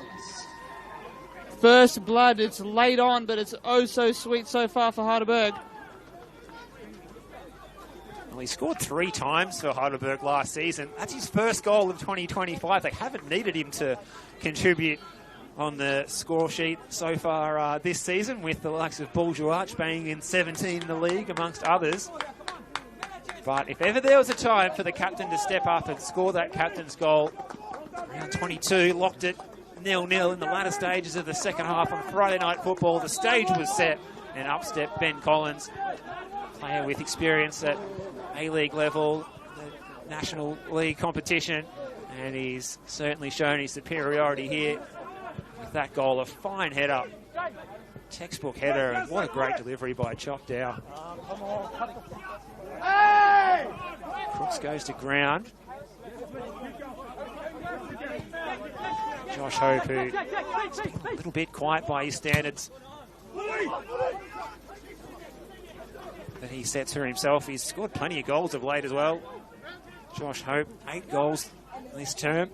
First blood, it's late on, but it's oh so sweet so far for Heidelberg. Well, he scored 3 times for Heidelberg last season. That's his first goal of 2025. They haven't needed him to contribute on the score sheet so far this season, with the likes of Bourgeois banging in 17 in the league, amongst others. But if ever there was a time for the captain to step up and score that captain's goal, round 22, locked it 0-0 in the latter stages of the second half on Friday Night Football. The stage was set, and up stepped Ben Collins, player with experience at A-League level, the National League competition, and he's certainly shown his superiority here with that goal. A fine header, textbook header, and what a great delivery by Choctaw. Crooks goes to ground. Josh Hope, who's been a little bit quiet by his standards that he sets for himself. He's scored plenty of goals of late as well. Josh Hope, 8 goals this term.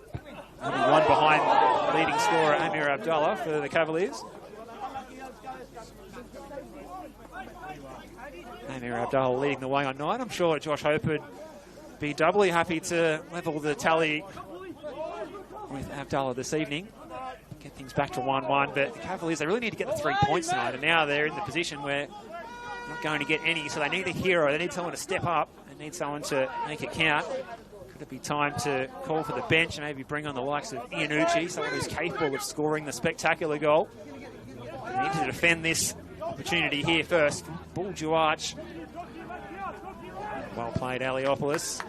Only 1 behind leading scorer Amir Abdullah for the Cavaliers. Amir Abdullah leading the way on 9. I'm sure Josh Hope would be doubly happy to level the tally with Abdullah this evening. Get things back to 1-1, but the Cavaliers, they really need to get the 3 points tonight, and now they're in the position where they're not going to get any, so they need a hero. They need someone to step up. They need someone to make it count. Could it be time to call for the bench and maybe bring on the likes of Iannucci, someone who's capable of scoring the spectacular goal? They need to defend this opportunity here first. Bourgeois. Well played, Aliopolis.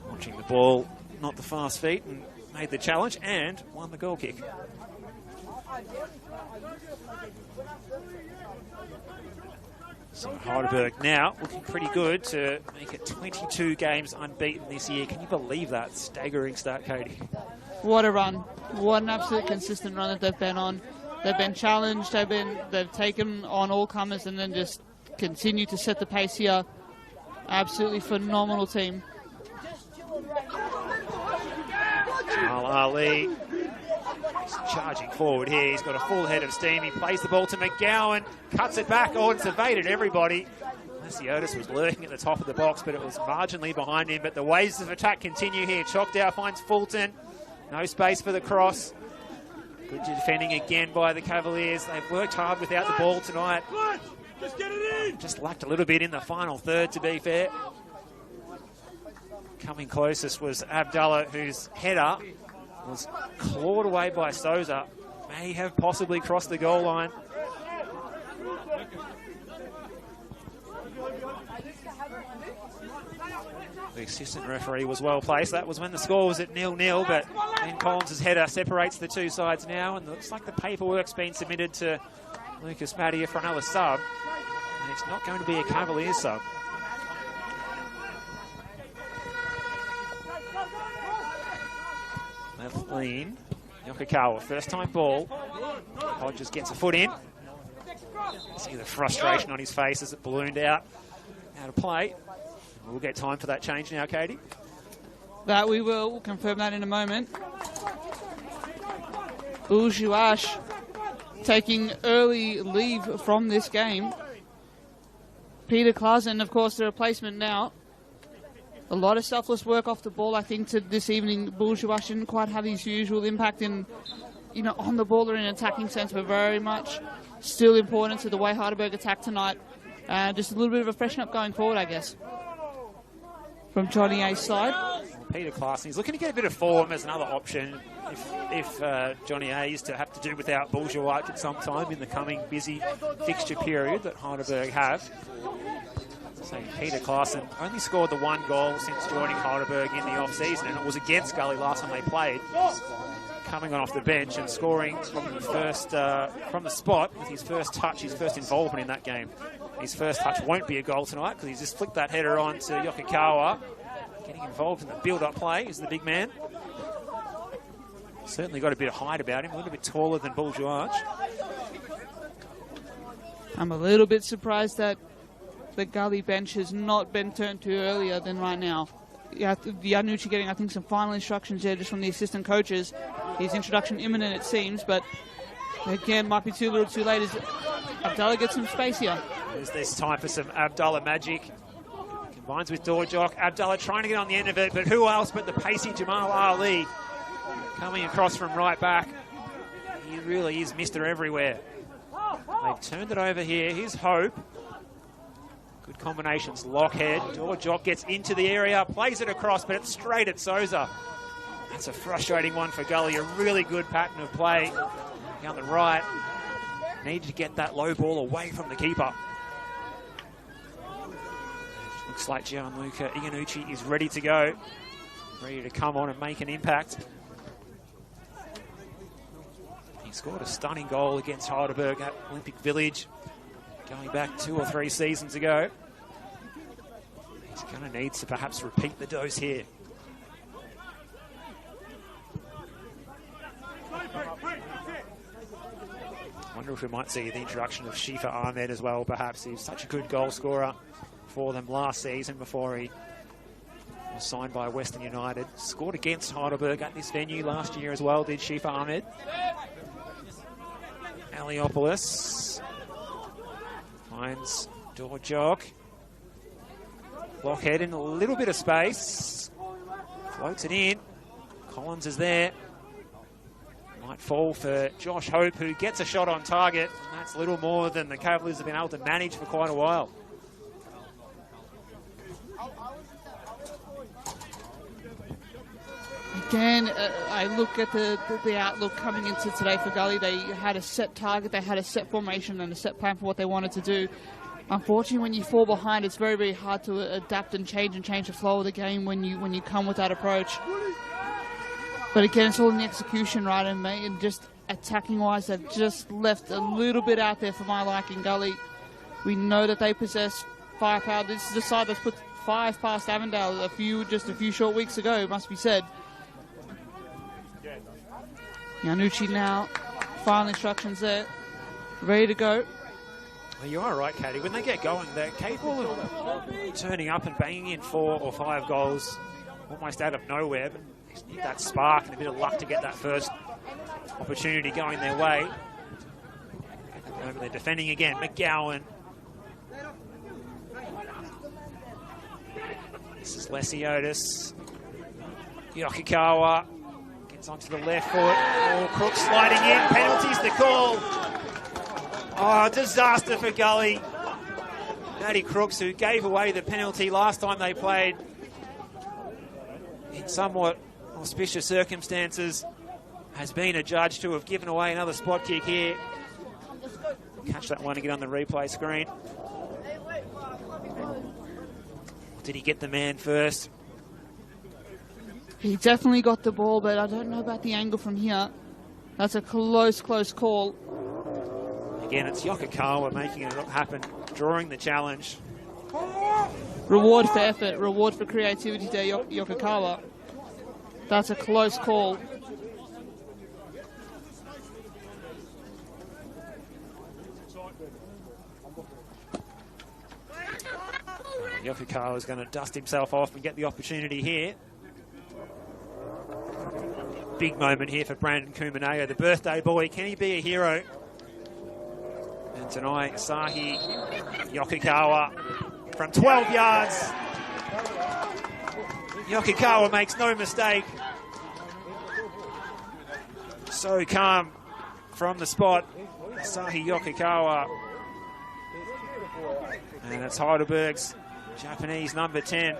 Watching the ball, not the fast feet, and made the challenge and won the goal kick. So Heidelberg now looking pretty good to make it 22 games unbeaten this year. Can you believe that? Staggering start, Katie. What a run. What an absolute consistent run that they've been on. They've been challenged, they've taken on all comers and then just continue to set the pace here. Absolutely phenomenal team. Jamal Ali charging forward here. He's got a full head of steam. He plays the ball to McGowan, cuts it back. Oh, it's evaded everybody. Lesiotis was lurking at the top of the box, but it was marginally behind him. But the waves of attack continue here. Choctaw finds Fulton. No space for the cross. Good defending again by the Cavaliers. They've worked hard without the ball tonight. Just get it in. Just lacked a little bit in the final third, to be fair. Coming closest was Abdullah, whose header was clawed away by Souza. May have possibly crossed the goal line. The assistant referee was well placed. That was when the score was at 0-0, but Ben Collins' header separates the two sides now, and it looks like the paperwork's been submitted to Lucas Mattia for another sub, and it's not going to be a Cavaliers sub. Left lean, Yokokawa, first time ball. Hodges gets a foot in. See the frustration on his face as it ballooned out of play. We'll get time for that change now, Katie. That we will. We'll confirm that in a moment. Bourgeois taking early leave from this game. Peter Klaasen, of course, the replacement now. A lot of selfless work off the ball, I think, to this evening. Bourgeois didn't quite have his usual impact in, on the ball or in an attacking sense, but very much still important to the way Heidelberg attack tonight. Just a little bit of a freshen up going forward, I guess, from Johnny A's side. Peter Klaasen, he's looking to get a bit of form as another option if Johnny A is to have to do without Bourgeois at some time in the coming busy fixture period that Heidelberg have. So Peter Klaasen only scored the one goal since joining Heidelberg in the off-season, and it was against Gully last time they played. Coming on off the bench and scoring from the spot with his first touch, his first involvement in that game. His first touch won't be a goal tonight because he's just flicked that header on to Yokokawa. Getting involved in the build-up play is the big man. Certainly got a bit of height about him, a little bit taller than Bourgeois. I'm a little bit surprised that the Gully bench has not been turned to earlier than right now. Yeah, Yanucci getting, I think, some final instructions there just from the assistant coaches. His introduction imminent, it seems, but again, might be too little too late as Abdallah gets some space here. There's time for some Abdallah magic. Combines with Dorjok. Abdallah trying to get on the end of it, but who else but the pacey Jamal Ali coming across from right back. He really is Mr. Everywhere. They've turned it over here. Here's Hope. Good combinations. Lockhead. Dorjok gets into the area, plays it across, but it's straight at Souza. That's a frustrating one for Gully. A really good pattern of play down the right. Needed to get that low ball away from the keeper. Looks like Gianluca Iganucci is ready to go. Ready to come on and make an impact. He scored a stunning goal against Heidelberg at Olympic Village going back 2 or 3 seasons ago. He's going to need to perhaps repeat the dose here. Wonder if we might see the introduction of Shifa Ahmed as well, perhaps. He was such a good goal scorer for them last season before he was signed by Western United. Scored against Heidelberg at this venue last year as well, did Shifa Ahmed. Aliopoulos finds Dorjok. Lockhead in a little bit of space. Floats it in. Collins is there. Might fall for Josh Hope, who gets a shot on target. And that's little more than the Cavaliers have been able to manage for quite a while. Again, I look at the outlook coming into today for Gully. They had a set target, they had a set formation and a set plan for what they wanted to do. Unfortunately, when you fall behind, it's very, very hard to adapt and change the flow of the game when you come with that approach. But again, it's all in the execution, right? And just attacking-wise, they've just left a little bit out there for my liking. Gully, we know that they possess firepower. This is the side that's put 5 past Avondale just a few short weeks ago, it must be said. Yanucci now, final instructions there, ready to go. Well, you are right, Katie. When they get going, they're capable of turning up and banging in 4 or 5 goals almost out of nowhere. But they just need that spark and a bit of luck to get that first opportunity going their way. At the moment, they're defending again. McGowan. This is Lesiotis. Yokokawa. Gets onto the left foot. Oh, Crook sliding in. Penalties the call. Oh, disaster for Gully. Matty Crooks, who gave away the penalty last time they played in somewhat auspicious circumstances, has been adjudged to have given away another spot kick here. Catch that one again on the replay screen. Did he get the man first? He definitely got the ball, but I don't know about the angle from here. That's a close call. Again, it's Yokokawa making it happen, drawing the challenge. Reward for effort, reward for creativity there, Yokokawa. That's a close call. Yokokawa is going to dust himself off and get the opportunity here. Big moment here for Brandon Kumaneo, the birthday boy. Can he be a hero? And tonight, Sahi Yokokawa from 12 yards. Yokokawa makes no mistake. So calm from the spot. Sahi Yokokawa. And it's Heidelberg's Japanese number 10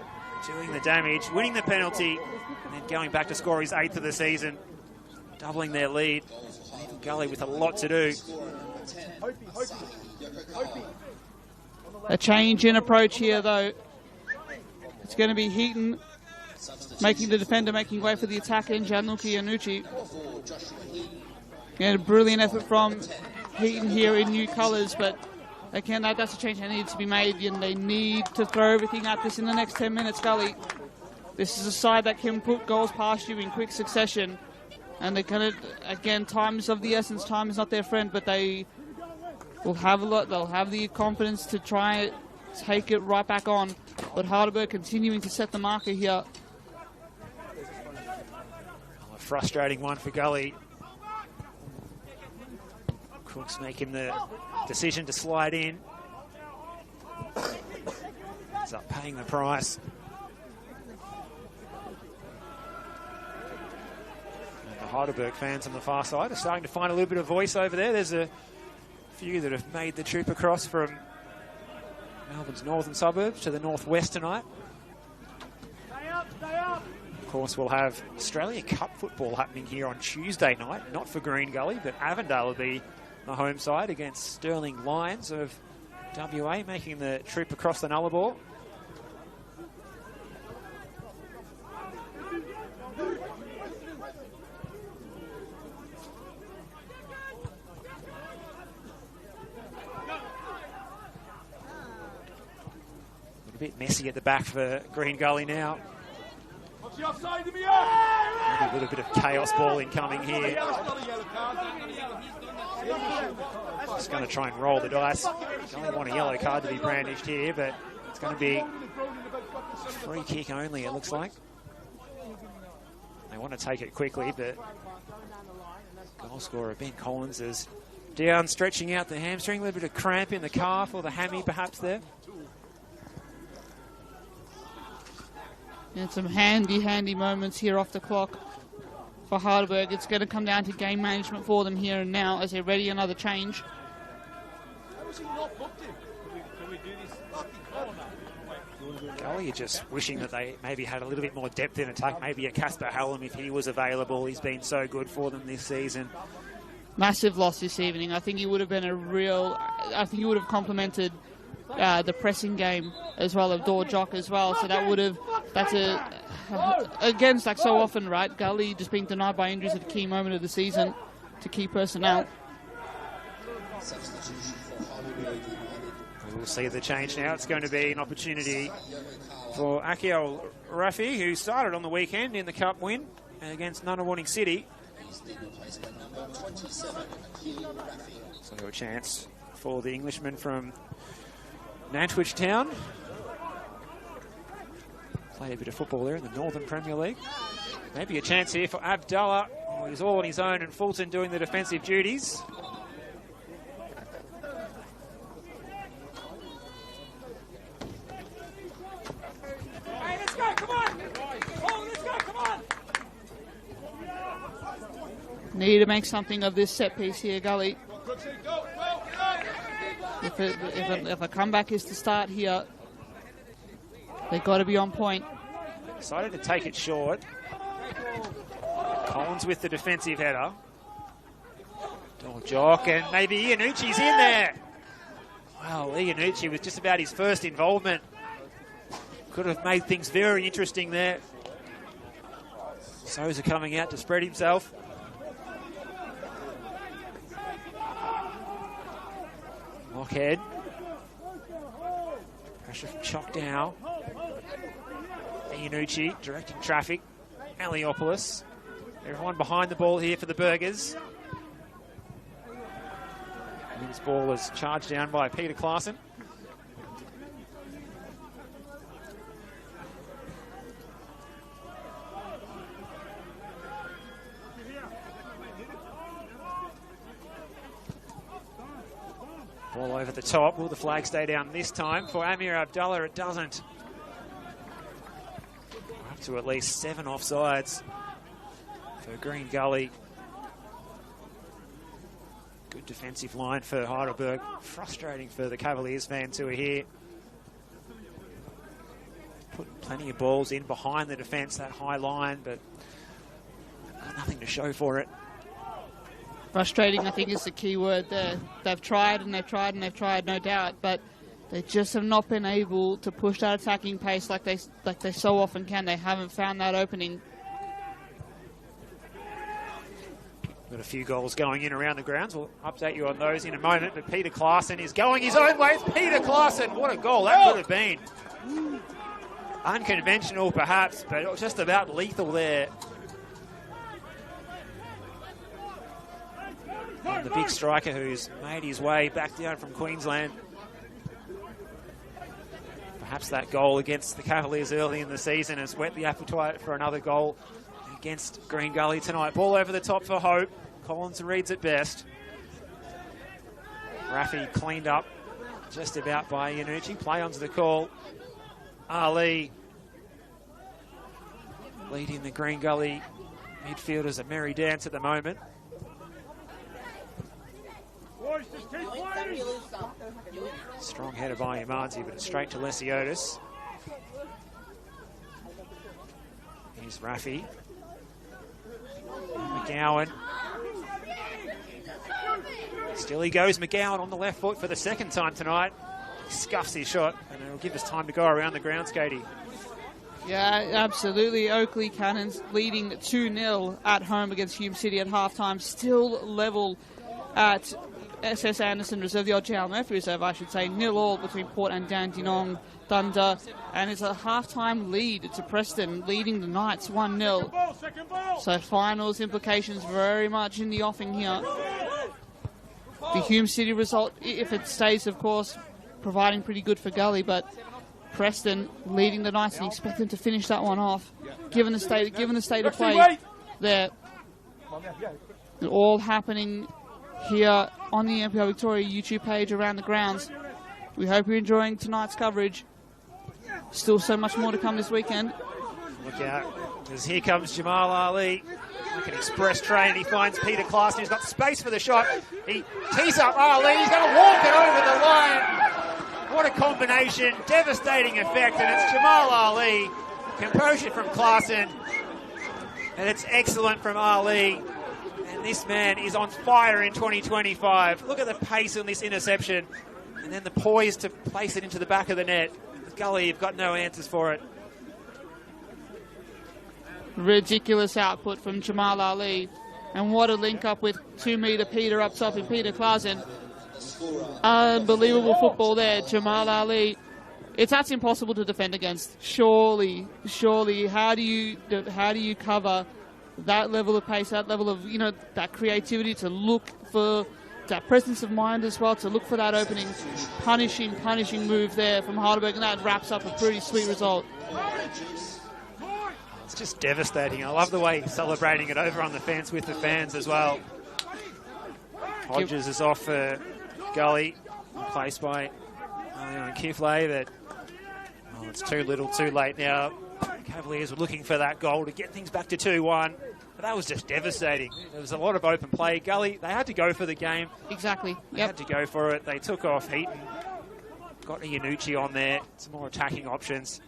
doing the damage, winning the penalty, and then going back to score his 8th of the season, doubling their lead. Even Gully with a lot to do. A change in approach here, though. It's going to be Heaton making the defender, making way for the attacker in Gianluca Iannucci. And a brilliant effort from Heaton here in new colours, but again, that's a change that needs to be made, and they need to throw everything at this in the next 10 minutes, Gully. This is a side that can put goals past you in quick succession, and they're going to, again, time is of the essence. Time is not their friend, but they will have a lot. They'll have the confidence to try and take it right back on. But Heidelberg continuing to set the marker here. A frustrating one for Gully. Crooks making the decision to slide in. Ends up paying the price. And the Heidelberg fans on the far side are starting to find a little bit of voice over there. There's a few that have made the trip across from Melbourne's northern suburbs to the northwest tonight. Of course, we'll have Australia Cup football happening here on Tuesday night, not for Green Gully, but Avondale will be the home side against Sterling Lions of WA, making the trip across the Nullarbor. A bit messy at the back for Green Gully now. Maybe a little bit of chaos ball incoming here. Just going to try and roll the dice. Only want a yellow card to be brandished here, but it's going to be free kick only, it looks like. They want to take it quickly, but goal scorer Ben Collins is down, stretching out the hamstring. A little bit of cramp in the calf or the hammy perhaps there. And some handy moments here off the clock for Heidelberg. It's going to come down to game management for them here and now as they ready another change. Gully are just wishing that they maybe had a little bit more depth in attack. Maybe a Casper Hallam if he was available. He's been so good for them this season. Massive loss this evening. I think he would have been I think he would have complemented the pressing game as well of Dorjock as well. So that's against like so often, right? Gully just being denied by injuries at a key moment of the season to key personnel. We'll see the change now. It's going to be an opportunity for Akiel Rafi, who started on the weekend in the Cup win against Nunawading City. So a chance for the Englishman from Nantwich Town. Played a bit of football there in the Northern Premier League. Maybe a chance here for Abdallah. Oh, he's all on his own, and Fulton doing the defensive duties. Hey, let's go, come on! Oh, let's go, come on! Need to make something of this set piece here, Gully. If a comeback is to start here, they've got to be on point. Decided to take it short. Collins with the defensive header. Dorjock, and maybe Iannucci's in there. Well, Iannucci was just about his first involvement. Could have made things very interesting there. Souza coming out to spread himself. Lockhead. Pressure from Choctaw. Iannucci directing traffic. Aliopoulos. Everyone behind the ball here for the Burgers. And this ball is charged down by Peter Klaassen. Ball over the top. Will the flag stay down this time? For Amir Abdullah, it doesn't. Up to at least 7 offsides for Green Gully. Good defensive line for Heidelberg. Frustrating for the Cavaliers fans who are here. Putting plenty of balls in behind the defence, that high line, but got nothing to show for it. Frustrating, I think, is the key word there. They've tried and they've tried and they've tried, no doubt, but they just have not been able to push that attacking pace like they so often can. They haven't found that opening. Got a few goals going in around the grounds. We'll update you on those in a moment, but Peter Klaassen is going his own way. It's Peter Klaassen. What a goal that could have been. Unconventional, perhaps, but just about lethal there. And the big striker who's made his way back down from Queensland. Perhaps that goal against the Cavaliers early in the season has whet the appetite for another goal against Green Gully tonight. Ball over the top for Hope. Collins reads it best. Rafi cleaned up just about by Iannucci. Play onto the call. Ali leading the Green Gully midfielders a merry dance at the moment. Strong header by Imanzi, but it's straight to Lesiotis. Here's Rafi. McGowan. Still he goes, McGowan on the left foot for the second time tonight. He scuffs his shot, and it'll give us time to go around the grounds, Katie. Yeah, absolutely. Oakley Cannons leading 2-0 at home against Hume City at halftime. Still level at SS Anderson Reserve, the old JL Murphy Reserve, I should say. 0-0 between Port and Dandenong Thunder. And it's a half-time lead to Preston, leading the Knights 1-0. So finals implications very much in the offing here. The Hume City result, if it stays, of course, providing pretty good for Gully, but Preston leading the Knights and expect them to finish that one off. Given the state of play there. All happening here on the NPL Victoria YouTube page around the grounds. We hope you're enjoying tonight's coverage. Still so much more to come this weekend. Look out, because here comes Jamal Ali. Like an express train, he finds Peter Klaassen, who's got space for the shot. He tees up Ali, he's going to walk it over the line. What a combination, devastating effect, and it's Jamal Ali. Composure from Klaassen, and it's excellent from Ali. And this man is on fire in 2025. Look at the pace on this interception. And then the poise to place it into the back of the net. Gully, you've got no answers for it. Ridiculous output from Jamal Ali. And what a link up with 2-metre Peter up top and Peter Klaassen. Unbelievable football there, Jamal Ali. That's impossible to defend against. Surely, how do you cover that level of pace, that level of, that creativity to look for that presence of mind as well, to look for that opening, punishing move there from Heidelberg, and that wraps up a pretty sweet result. It's just devastating. I love the way he's celebrating it over on the fence with the fans as well. Hodges is off for Gully, replaced by Kifley, but it's too little, too late now. Cavaliers were looking for that goal to get things back to 2-1. But that was just devastating. There was a lot of open play. Gully, they had to go for the game. Exactly. They had to go for it. They took off Heaton. Got Iannucci on there. Some more attacking options.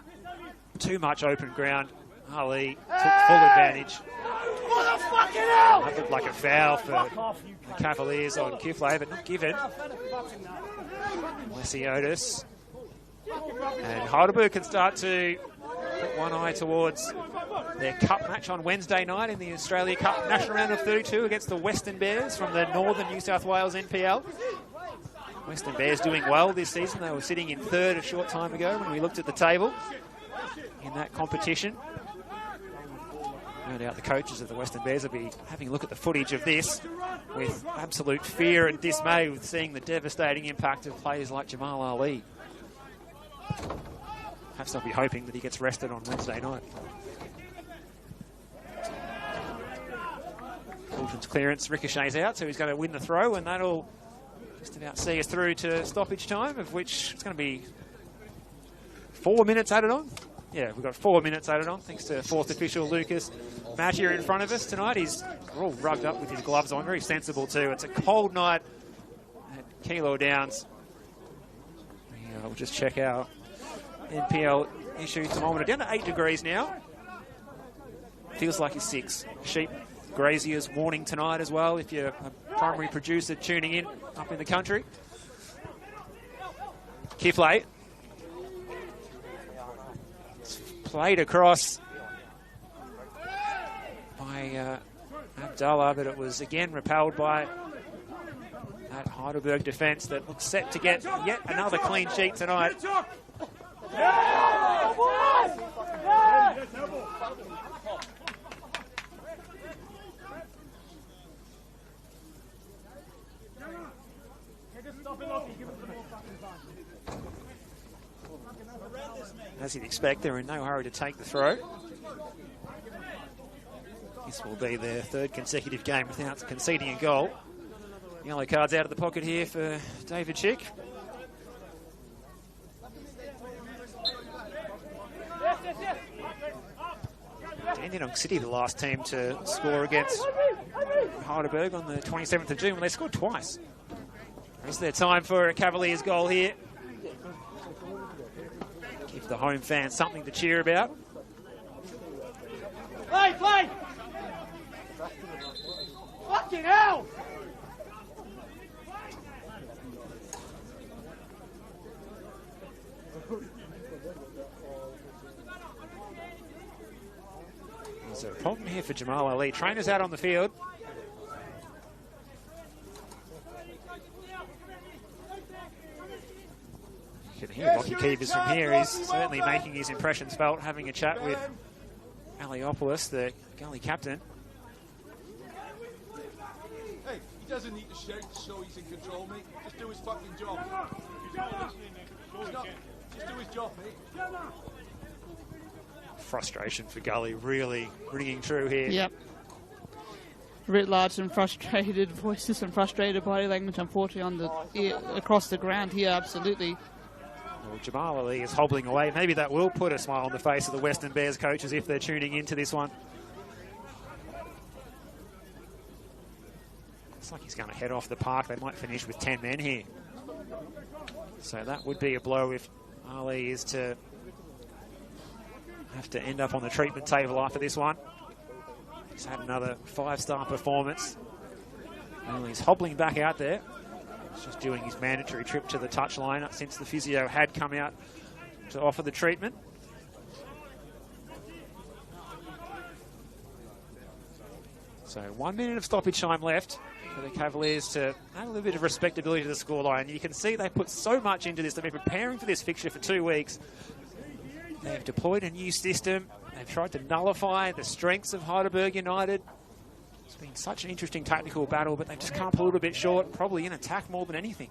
Too much open ground. Ali took full advantage. What the fucking hell? That looked like a foul for the Cavaliers on Kifley, but not given. Lesiotis. And Heidelberg can start to put one eye towards their cup match on Wednesday night in the Australia Cup National Round of 32 against the Western Bears from the Northern New South Wales NPL. Western Bears doing well this season. They were sitting in third a short time ago when we looked at the table in that competition. No doubt the coaches of the Western Bears will be having a look at the footage of this with absolute fear and dismay with seeing the devastating impact of players like Jamal Ali. Perhaps they'll be hoping that he gets rested on Wednesday night. Fulton's clearance ricochets out, so he's going to win the throw, and that'll just about see us through to stoppage time, of which it's going to be 4 minutes added on. Yeah, we've got 4 minutes added on, thanks to fourth official Lucas Matt here in front of us tonight. He's all rugged up with his gloves on, very sensible too. It's a cold night at Kilo Downs. Yeah, we'll just check our NPL issue thermometer. Down to 8 degrees now. Feels like it's 6. Sheep graziers warning tonight as well, if you're a primary producer tuning in up in the country. Kiflay. Played across by Abdallah, but it was again repelled by that Heidelberg defence that looks set to get yet another clean sheet tonight. As you'd expect, they're in no hurry to take the throw. This will be their third consecutive game without conceding a goal. Yellow cards out of the pocket here for David Schick. Dandenong City, the last team to score against Heidelberg on the 27th of June, when they scored twice. Is there time for a Cavaliers goal here? Give the home fans something to cheer about. Play! Fucking hell! There's a problem here for Jamal Ali. Trainers out on the field. You can hear Lockie Keevers from here. He's certainly making his impressions felt, having a chat with Aliopoulos, the Gully captain. Hey, he doesn't need to shout to show he's in control, mate. Just do his fucking job. Just do his job, mate. Frustration for Gully really ringing true here. Yep. Writ large and frustrated voices and frustrated body language, unfortunately, on across the ground here, absolutely. Well, Jamal Ali is hobbling away. Maybe that will put a smile on the face of the Western Bears coaches if they're tuning into this one. Looks like he's going to head off the park. They might finish with 10 men here. So that would be a blow if Ali is to have to end up on the treatment table after this one. He's had another 5-star performance. Well, he's hobbling back out there. He's just doing his mandatory trip to the touchline since the physio had come out to offer the treatment. So 1 minute of stoppage time left for the Cavaliers to add a little bit of respectability to the scoreline. You can see they put so much into this. They've been preparing for this fixture for 2 weeks. They've deployed a new system. They've tried to nullify the strengths of Heidelberg United. It's been such an interesting tactical battle, but they've just come up a little bit short, probably in attack more than anything.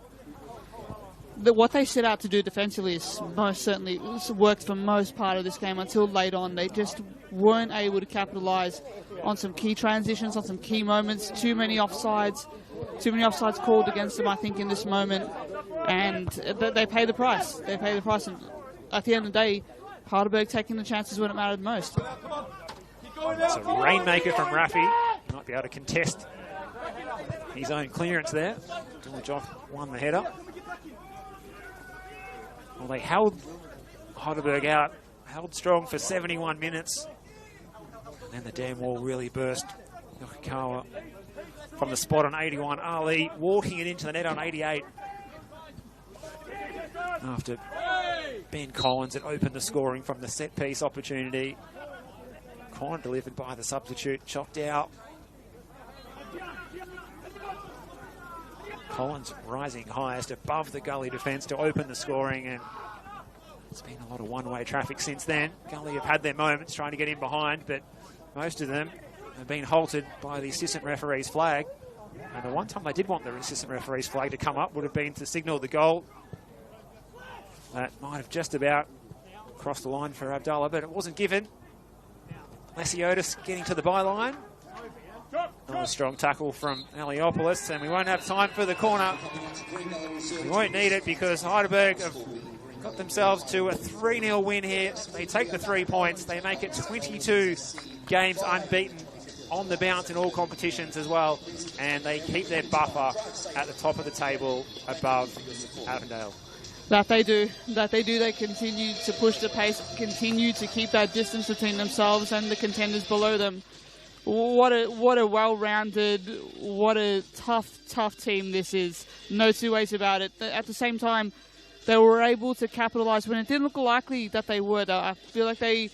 What they set out to do defensively is most certainly worked for most part of this game until late on. They just weren't able to capitalise on some key transitions, on some key moments. Too many offsides called against them, I think, in this moment. And they pay the price. They pay the price. And at the end of the day, Heidelberg taking the chances when it mattered most. It's a rainmaker from Rafi. He might be able to contest his own clearance there. George won the header. Well, they held Heidelberg out, held strong for 71 minutes. And then the dam wall really burst. Yokokawa from the spot on 81. Ali walking it into the net on 88. After Ben Collins had opened the scoring from the set-piece opportunity. Corner delivered by the substitute, chopped out. Collins rising highest above the Gully defence to open the scoring, and it's been a lot of one-way traffic since then. Gully have had their moments trying to get in behind, but most of them have been halted by the assistant referee's flag. And the one time they did want the assistant referee's flag to come up would have been to signal the goal. That might have just about crossed the line for Abdullah, but it wasn't given. Lesiotis getting to the byline. Another strong tackle from Aliopoulos, and we won't have time for the corner. We won't need it because Heidelberg have got themselves to a 3-0 win here. They take the 3 points. They make it 22 games unbeaten on the bounce in all competitions as well, and they keep their buffer at the top of the table above Avondale. That they do. They continue to push the pace, continue to keep that distance between themselves and the contenders below them. What a well-rounded, what a tough team this is. No two ways about it. At the same time, they were able to capitalise when it didn't look likely that they were, though. I feel like they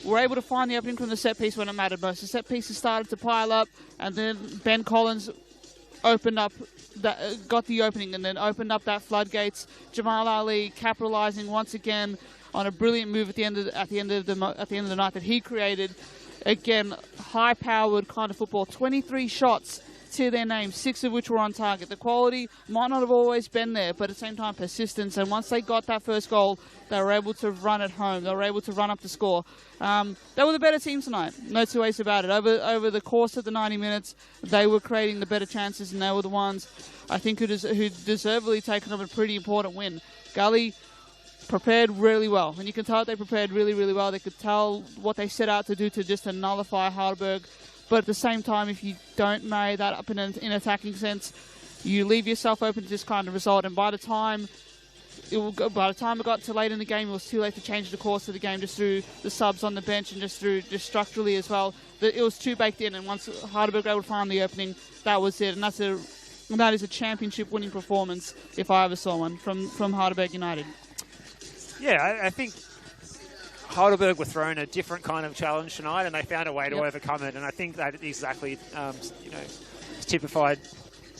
were able to find the opening from the set piece when it mattered most. The set pieces started to pile up, and then Ben Collins opened up, got the opening, and then opened up that floodgates. Jamal Ali capitalising once again on a brilliant move at the end of the night that he created. Again, high-powered kind of football. 23 shots to their name, 6 of which were on target. The quality might not have always been there, but at the same time, persistence. And once they got that first goal, they were able to run it home. They were able to run up the score. They were the better team tonight. No two ways about it. Over the course of the 90 minutes, they were creating the better chances, and they were the ones, I think, who deservedly taken up a pretty important win. Gully prepared really well, and you can tell they prepared really, really well. They could tell what they set out to do to nullify Heidelberg, but at the same time, if you don't marry that up in an attacking sense, you leave yourself open to this kind of result. And by the time it got to late in the game, it was too late to change the course of the game just through the subs on the bench and just structurally as well. It was too baked in, and once Heidelberg were able to find the opening, that was it. And that is a championship-winning performance if I ever saw one from Heidelberg United. Yeah, I think Heidelberg were thrown a different kind of challenge tonight, and they found a way to overcome it. And I think that exactly, is typified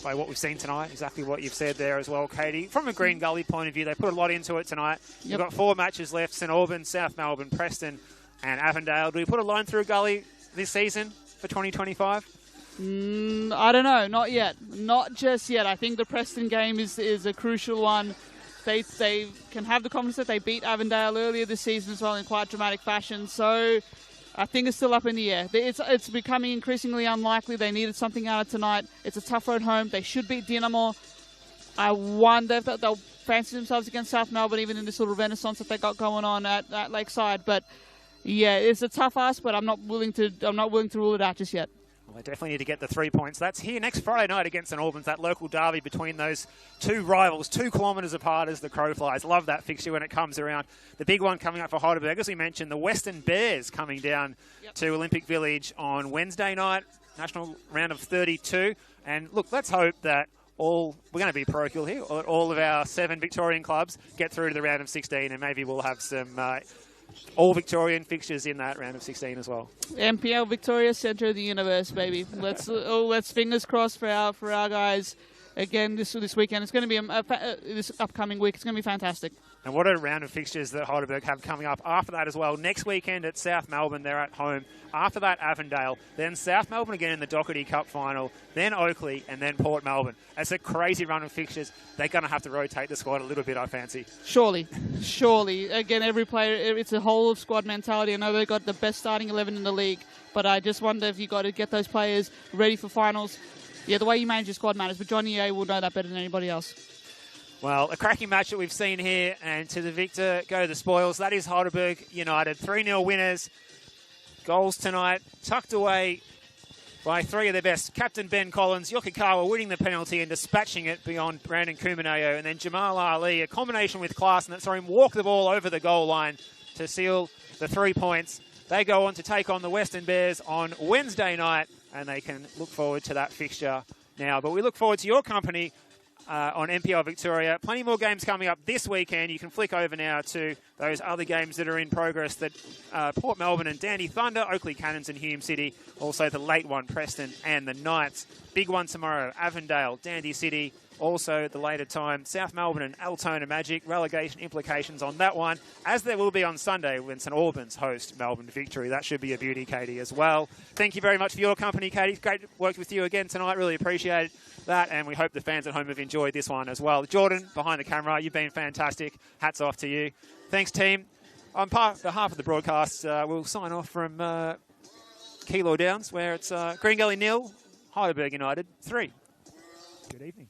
by what we've seen tonight. Exactly what you've said there as well, Katie. From a Green Gully point of view, they put a lot into it tonight. You've got 4 matches left: St Albans, South Melbourne, Preston, and Avondale. Do we put a line through Gully this season for 2025? I don't know. Not yet. Not just yet. I think the Preston game is a crucial one. They can have the confidence that they beat Avondale earlier this season as well in quite dramatic fashion. So I think it's still up in the air. It's becoming increasingly unlikely. They needed something out of tonight. It's a tough road home. They should beat Dinamo. I wonder if they'll fancy themselves against South Melbourne, even in this little renaissance that they got going on at Lakeside. But yeah, it's a tough ask, but I'm not willing to rule it out just yet. Well, they definitely need to get the 3 points. That's here next Friday night against St Albans, that local derby between those two rivals, 2 kilometres apart as the crow flies. Love that fixture when it comes around. The big one coming up for Heidelberg, as we mentioned, the Western Bears coming down to Olympic Village on Wednesday night, national round of 32. And look, let's hope that we're going to be parochial here, all of our 7 Victorian clubs get through to the round of 16, and maybe we'll have some all Victorian fixtures in that round of 16 as well. NPL Victoria, centre of the universe, baby. Let's fingers crossed for our guys again this weekend. It's going to be this upcoming week. It's going to be fantastic. And what a round of fixtures that Heidelberg have coming up after that as well. Next weekend at South Melbourne, they're at home. After that, Avondale. Then South Melbourne again in the Doherty Cup final. Then Oakley, and then Port Melbourne. It's a crazy run of fixtures. They're going to have to rotate the squad a little bit, I fancy. Surely. Again, every player, it's a whole of squad mentality. I know they've got the best starting 11 in the league, but I just wonder if you've got to get those players ready for finals. Yeah, the way you manage your squad matters, but Johnny A will know that better than anybody else. Well, a cracking match that we've seen here, and to the victor go the spoils. That is Heidelberg United, 3-0 winners. Goals tonight tucked away by 3 of their best. Captain Ben Collins, Yokikawa winning the penalty and dispatching it beyond Brandon Kumaneo, and then Jamal Ali, a combination with class, and that saw him walk the ball over the goal line to seal the 3 points. They go on to take on the Western Bears on Wednesday night, and they can look forward to that fixture now. But we look forward to your company on NPL Victoria. Plenty more games coming up this weekend. You can flick over now to those other games that are in progress, that Port Melbourne and Dandy Thunder, Oakley Cannons and Hume City, also the late one, Preston and the Knights. Big one tomorrow, Avondale, Dandy City. Also, at the later time, South Melbourne and Altona Magic. Relegation implications on that one, as there will be on Sunday when St Albans host Melbourne Victory. That should be a beauty, Katie, as well. Thank you very much for your company, Katie. Great to work with you again tonight. Really appreciate that, and we hope the fans at home have enjoyed this one as well. Jordan, behind the camera, you've been fantastic. Hats off to you. Thanks, team. On behalf of the broadcast, we'll sign off from Keilor Downs, where it's Green Gully 0, Heidelberg United 3. Good evening.